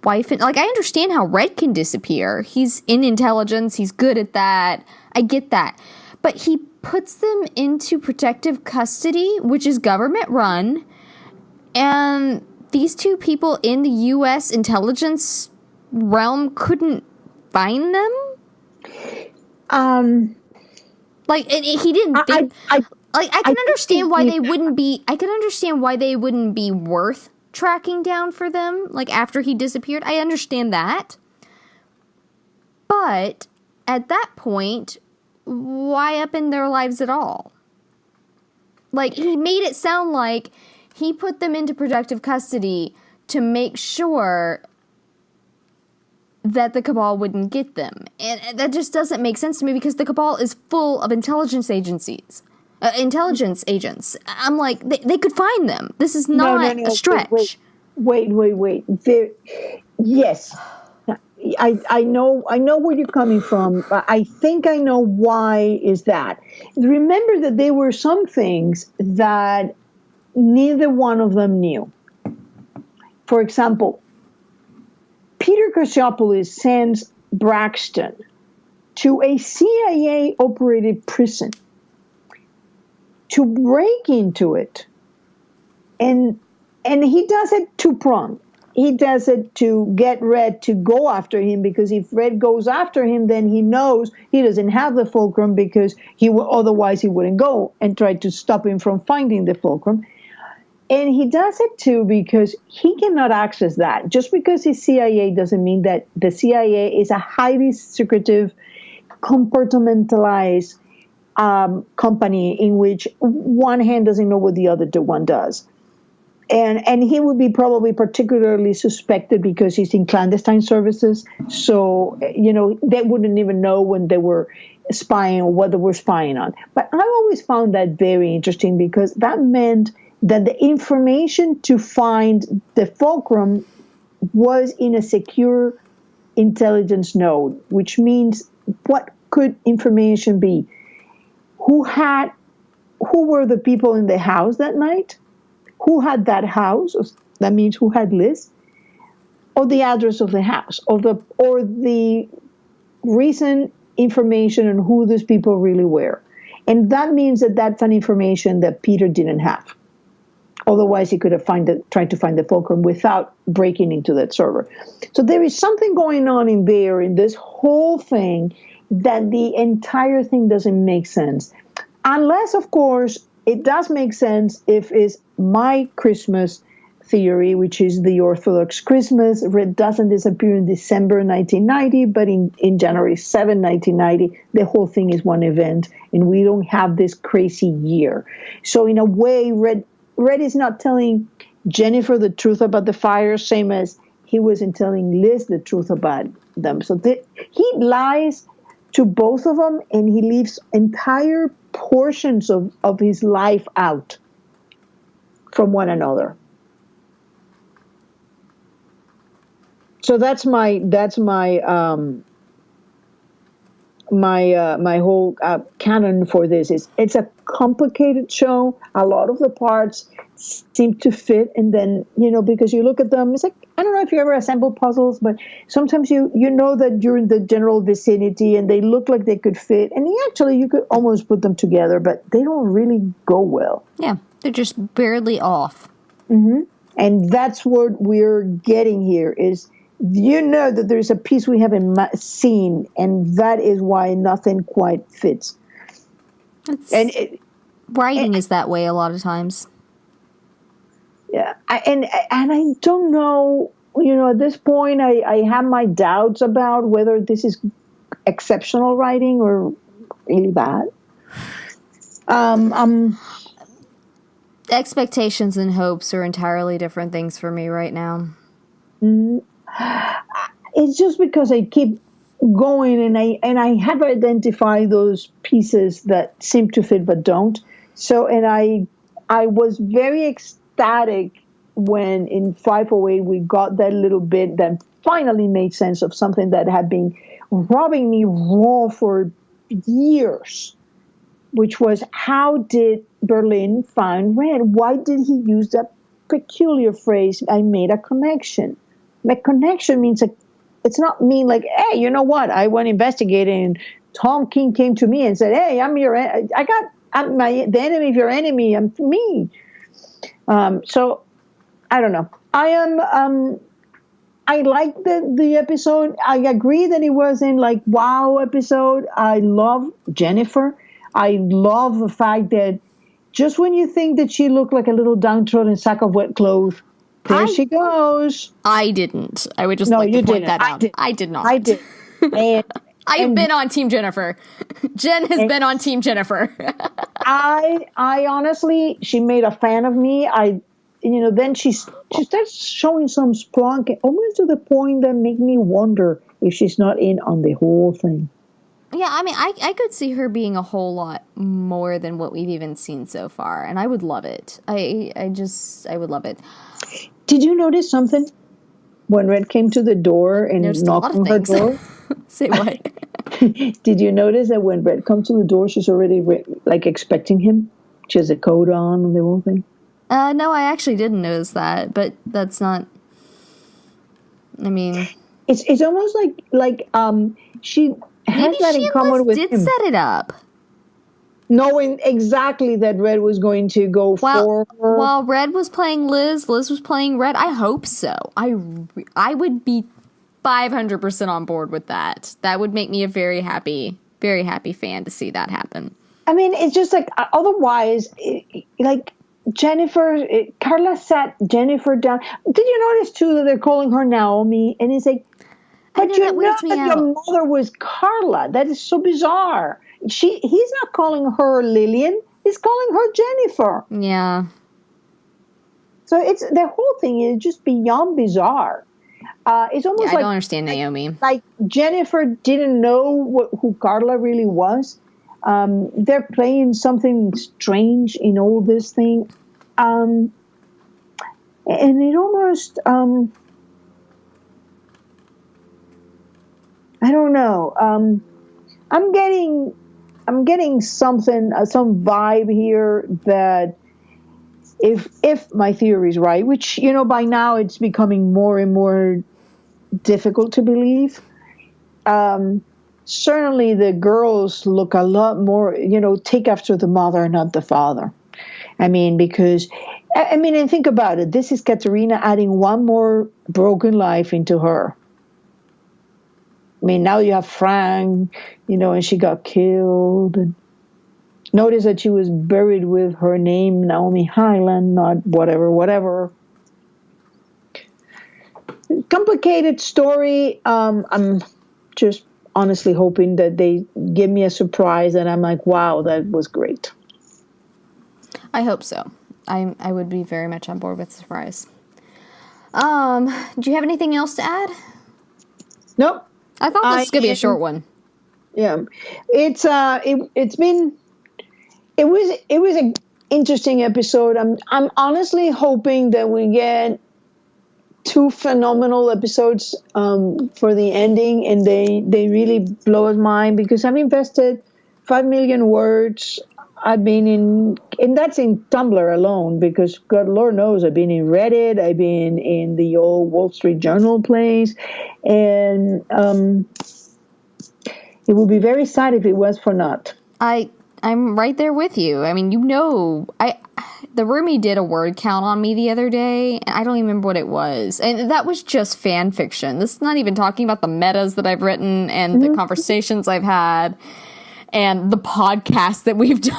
Speaker 1: wife. And, I understand how Red can disappear. He's in intelligence. He's good at that. I get that. But he puts them into protective custody, which is government run. And these two people in the U.S. intelligence realm couldn't find them? He didn't think... I can understand why they wouldn't be... I can understand why they wouldn't be worth tracking down for them, after he disappeared. I understand that. But at that point, why up in their lives at all? He made it sound like he put them into protective custody to make sure that the cabal wouldn't get them. And that just doesn't make sense to me because the cabal is full of intelligence agents. I'm like, they could find them. This is not a stretch.
Speaker 2: Wait. Yes. I know where you're coming from. I think I know why is that. Remember that there were some things that neither one of them knew. For example, Peter Kotsopoulos sends Braxton to a CIA-operated prison to break into it. And he does it two-pronged. He does it to get Red to go after him, because if Red goes after him, then he knows he doesn't have the fulcrum, because otherwise he wouldn't go and try to stop him from finding the fulcrum. And he does it too because he cannot access that. Just because he's CIA doesn't mean that the CIA is a highly secretive, compartmentalized company in which one hand doesn't know what the other one does. And he would be probably particularly suspected because he's in clandestine services. So, they wouldn't even know when they were spying or what they were spying on. But I always found that very interesting, because that meant that the information to find the fulcrum was in a secure intelligence node, which means what could information be? Who were the people in the house that night? Who had that house? That means who had Liz? Or the address of the house, or the recent information on who these people really were. And that means that that's an information that Peter didn't have. Otherwise, he could have tried to find the fulcrum without breaking into that server. So there is something going on in there, in this whole thing, that the entire thing doesn't make sense. Unless, of course, it does make sense if it's my Christmas theory, which is the Orthodox Christmas. Red doesn't disappear in December 1990, but in January 7, 1990, the whole thing is one event, and we don't have this crazy year. So in a way, Red is not telling Jennifer the truth about the fire, same as he wasn't telling Liz the truth about them. So he lies to both of them, and he leaves entire portions of his life out from one another. So that's my whole canon for this. It's a complicated show. A lot of the parts seem to fit, and then because you look at them, it's like, I don't know if you ever assemble puzzles, but sometimes you know that you're in the general vicinity and they look like they could fit, and actually you could almost put them together, but they don't really go well.
Speaker 1: Yeah, they're just barely off.
Speaker 2: Mm-hmm. And that's what we're getting here is, that there's a piece we haven't seen, and that is why nothing quite fits.
Speaker 1: Writing is that way a lot of times.
Speaker 2: Yeah, and I don't know, at this point, I have my doubts about whether this is exceptional writing or really bad.
Speaker 1: Expectations and hopes are entirely different things for me right now.
Speaker 2: It's just because I keep going, and I have identified those pieces that seem to fit but don't. So, and I was very ecstatic when in 508 we got that little bit that finally made sense of something that had been robbing me raw for years, which was, how did Berlin find Red? Why did he use that peculiar phrase, I made a connection? The connection means it's not mean like, hey, you know what? I went investigating, and Tom King came to me and said, hey, I'm the enemy of your enemy. I'm me. So I don't know. I like the episode. I agree that it wasn't like wow episode. I love Jennifer. I love the fact that just when you think that she looked like a little downtrodden sack of wet clothes, there she goes.
Speaker 1: I didn't. I would just like to point that out. I did not.
Speaker 2: I did.
Speaker 1: I've been on Team Jennifer. Jen has been on Team Jennifer.
Speaker 2: I honestly, she made a fan of me. Then she starts showing some splunk, almost to the point that make me wonder if she's not in on the whole thing.
Speaker 1: Yeah, I mean, I could see her being a whole lot more than what we've even seen so far, and I would love it. I would love it.
Speaker 2: Did you notice something when Red came to the door and knocked on her door?
Speaker 1: Say what?
Speaker 2: Did you notice that when Red comes to the door, she's already expecting him? She has a coat on and the whole thing.
Speaker 1: No, I actually didn't notice that, but that's not. I mean,
Speaker 2: it's almost like she has that in common with him.
Speaker 1: Maybe she did set it up,
Speaker 2: knowing exactly that Red was going to go for her.
Speaker 1: While Red was playing Liz was playing Red. I hope so. I would be 500% on board with that. That would make me a very happy fan to see that happen.
Speaker 2: I mean, it's just like, otherwise, Jennifer, Carla sat Jennifer down. Did you notice too that they're calling her Naomi? And it's like, but you know that your mother was Carla. That is so bizarre. He's not calling her Lillian. He's calling her Jennifer.
Speaker 1: Yeah.
Speaker 2: So it's the whole thing is just beyond bizarre. It's almost
Speaker 1: I don't understand Naomi.
Speaker 2: Like Jennifer didn't know who Carla really was. They're playing something strange in all this thing. And it almost, I don't know. I'm getting something, some vibe here that if my theory is right, which, by now it's becoming more and more difficult to believe. Certainly the girls look a lot more, take after the mother, not the father. I mean, because, and think about it. This is Katerina adding one more broken life into her. I mean, now you have Frank, and she got killed. And notice that she was buried with her name, Naomi Highland, not whatever. complicated story. I'm just honestly hoping that they give me a surprise and I'm like, wow, that was great.
Speaker 1: I hope so. I would be very much on board with the surprise. Do you have anything else to add?
Speaker 2: Nope.
Speaker 1: I thought this was gonna be a short one.
Speaker 2: Yeah, it was an interesting episode. I'm honestly hoping that we get 2 phenomenal episodes for the ending, and they really blow his mind, because I've invested 5 million words. I've been and that's in Tumblr alone, because God, Lord knows, I've been in Reddit, I've been in the old Wall Street Journal place, and it would be very sad if it was for naught.
Speaker 1: I'm right there with you. I mean, the roomie did a word count on me the other day, and I don't even remember what it was. And that was just fan fiction. This is not even talking about the metas that I've written and the conversations I've had and the podcast that we've done.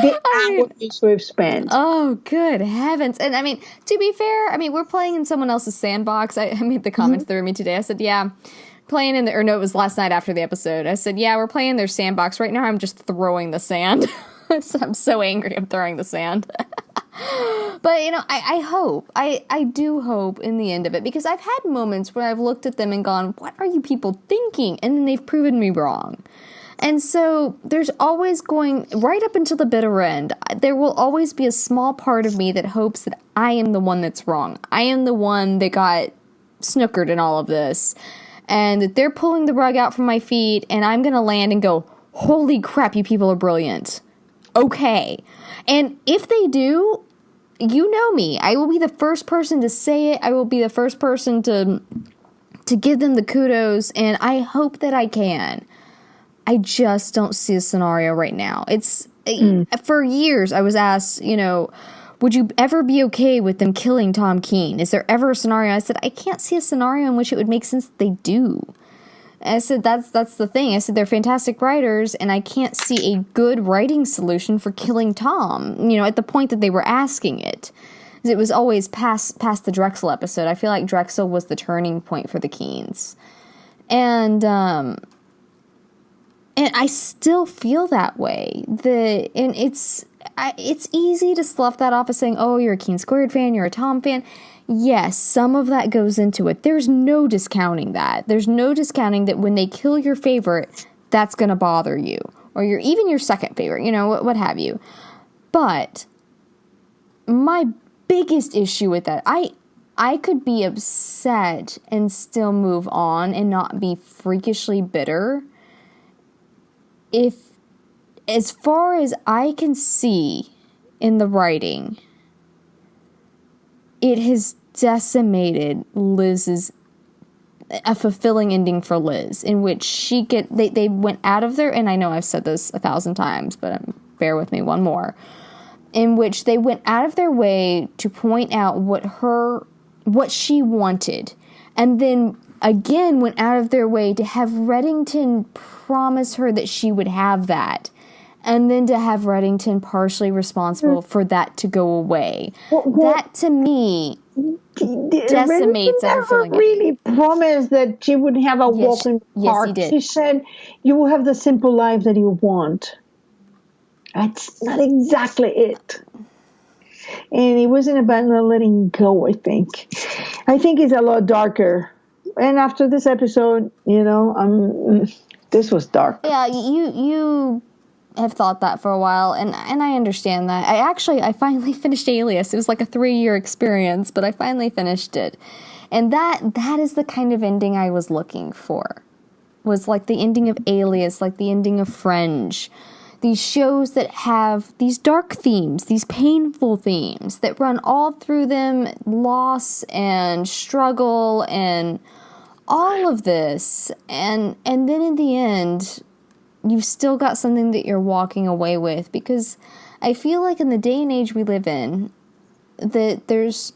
Speaker 2: The hours we've spent.
Speaker 1: Oh, good heavens. And I mean, to be fair, I mean, we're playing in someone else's sandbox. I made the comment to the roomie today. I said, yeah, playing in it was last night after the episode. I said, yeah, we're playing their sandbox. Right now I'm just throwing the sand. I'm so angry I'm throwing the sand. But, I do hope in the end of it, because I've had moments where I've looked at them and gone, what are you people thinking? And then they've proven me wrong. And so there's always right up until the bitter end, there will always be a small part of me that hopes that I am the one that's wrong. I am the one that got snookered in all of this. And that they're pulling the rug out from my feet, and I'm going to land and go, holy crap, you people are brilliant. Okay. And if they do, you know me. I will be the first person to say it. I will be the first person to give them the kudos, and I hope that I can. I just don't see a scenario right now. For years I was asked, would you ever be okay with them killing Tom Keene? Is there ever a scenario? I said, I can't see a scenario in which it would make sense that they do. And I said, that's the thing. I said, they're fantastic writers, and I can't see a good writing solution for killing Tom, at the point that they were asking it. It was always past the Drexel episode. I feel like Drexel was the turning point for the Keenes. And I still feel that way. It's easy to slough that off as saying, oh, you're a Keen Squared fan, you're a Tom fan. Yes, some of that goes into it. There's no discounting that. There's no discounting that when they kill your favorite, that's going to bother you. Or even your second favorite, what have you. But my biggest issue with that, I could be upset and still move on and not be freakishly bitter if, as far as I can see in the writing, it has decimated a fulfilling ending for Liz, in which they went out of their, and I know I've said this 1,000 times, but bear with me one more, in which they went out of their way to point out what she wanted, and then again went out of their way to have Reddington promise her that she would have that, and then to have Reddington partially responsible for that to go away. That, to me, decimates
Speaker 2: a fulfilling ending. Really promised that she would have a walk in the park. Yes, he did. She said, you will have the simple life that you want. That's not exactly it. And it wasn't about not letting go, I think. I think it's a lot darker. And after this episode, this was dark.
Speaker 1: Yeah, you have thought that for a while, and I understand that. I finally finished Alias. It was like a 3-year experience, but I finally finished it. And that is the kind of ending I was looking for. Was like the ending of Alias, like the ending of Fringe. These shows that have these dark themes, these painful themes that run all through them, loss and struggle and all of this, and then in the end, you've still got something that you're walking away with, because I feel like in the day and age we live in, that there's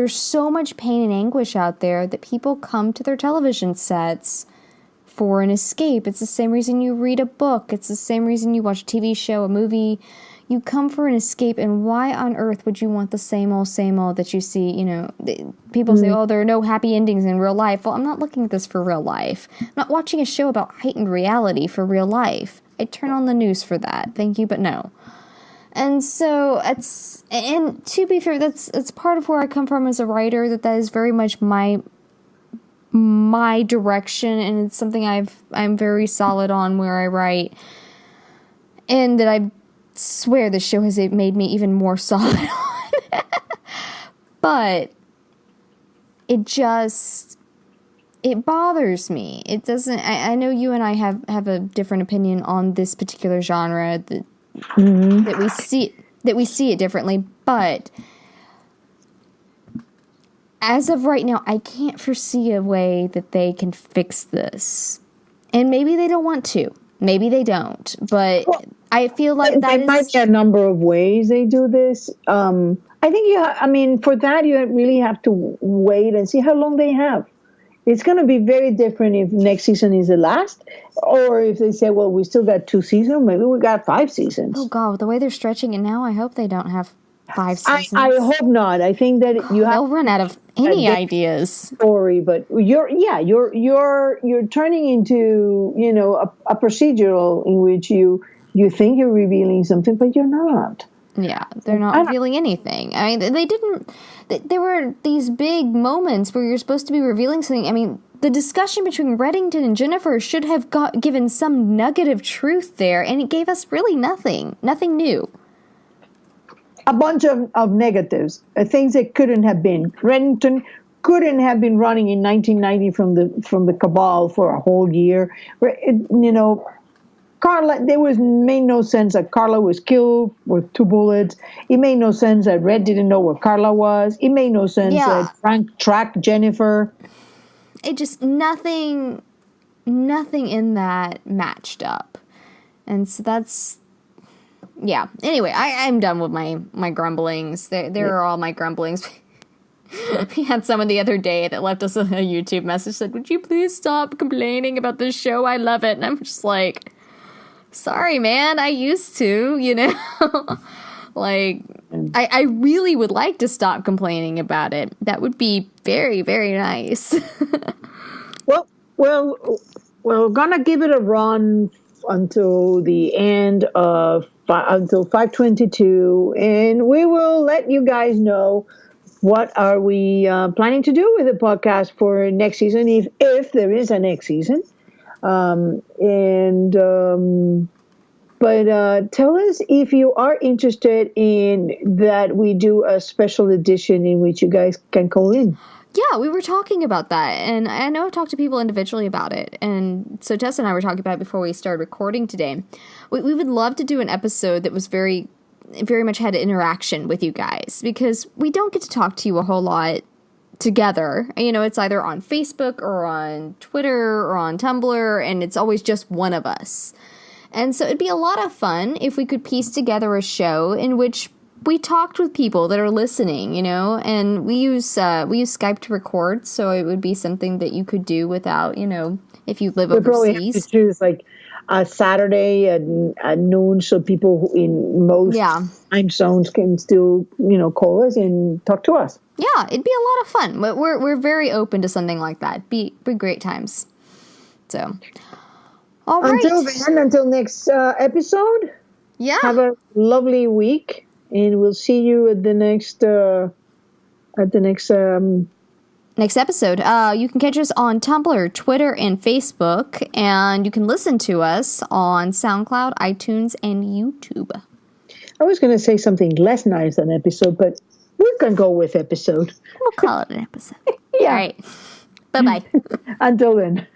Speaker 1: so much pain and anguish out there that people come to their television sets for an escape. It's the same reason you read a book. It's the same reason you watch a TV show, a movie. you come for an escape, and why on earth would you want the same old that you see, people say, oh, there are no happy endings in real life. Well, I'm not looking at this for real life. I'm not watching a show about heightened reality for real life. I turn on the news for that. Thank you, but no. And so and to be fair, it's part of where I come from as a writer, that is very much my direction, and it's something I'm very solid on where I write, and that I swear this show has made me even more solid on. But it bothers me. It doesn't. I know you and I have a different opinion on this particular genre, that we see it differently, but as of right now, I can't foresee a way that they can fix this. And maybe they don't want to. Maybe they don't. But I feel like
Speaker 2: there might be a number of ways they do this. I think for that, you really have to wait and see how long they have. It's going to be very different if next season is the last, or if they say, well, we still got 2 seasons, maybe we got 5 seasons.
Speaker 1: Oh, God, the way they're stretching it now, I hope they don't have 5 seasons.
Speaker 2: I hope not. I think that
Speaker 1: they'll run out of any ideas.
Speaker 2: Story, but you're turning into a procedural in which you think you're revealing something, but you're not.
Speaker 1: Yeah, they're not revealing anything. I mean, they didn't. There were these big moments where you're supposed to be revealing something. I mean, the discussion between Reddington and Jennifer should have given some nugget of truth there, and it gave us really nothing new.
Speaker 2: A bunch of negatives, things that couldn't have been. Reddington couldn't have been running in 1990 from the cabal for a whole year. Carla, made no sense that Carla was killed with 2 bullets. It made no sense that Red didn't know where Carla was. It made no sense that Frank tracked Jennifer.
Speaker 1: It just nothing in that matched up, and so that's. Yeah. Anyway, I'm done with my grumblings. There are all my grumblings. We had someone the other day that left us a YouTube message, said, would you please stop complaining about this show? I love it. And I'm just like, sorry, man. I used to, Like, I really would like to stop complaining about it. That would be very, very nice.
Speaker 2: Well, we're going to give it a run until the end of until 5/22, and we will let you guys know what are we planning to do with the podcast for next season, if there is a next season. But tell us if you are interested in that we do a special edition in which you guys can call in.
Speaker 1: Yeah, we were talking about that, and I know I've talked to people individually about it, and so Tess and I were talking about it before we started recording today. We would love to do an episode that was very, very much had an interaction with you guys, because we don't get to talk to you a whole lot together. It's either on Facebook or on Twitter or on Tumblr, and it's always just one of us. And so it'd be a lot of fun if we could piece together a show in which we talked with people that are listening, and we use Skype to record, so it would be something that you could do without, if you live overseas. We probably have to
Speaker 2: choose like a Saturday at noon, so people in most time zones can still, call us and talk to us.
Speaker 1: Yeah, it'd be a lot of fun. But we're very open to something like that. Be great times. So, all right.
Speaker 2: Until next episode.
Speaker 1: Yeah.
Speaker 2: Have a lovely week. And we'll see you at the next
Speaker 1: next episode. You can catch us on Tumblr, Twitter, and Facebook, and you can listen to us on SoundCloud, iTunes, and YouTube.
Speaker 2: I was going to say something less nice than episode, but we can go with episode.
Speaker 1: We'll call it an episode.
Speaker 2: Yeah.
Speaker 1: All right. Bye-bye.
Speaker 2: Until then.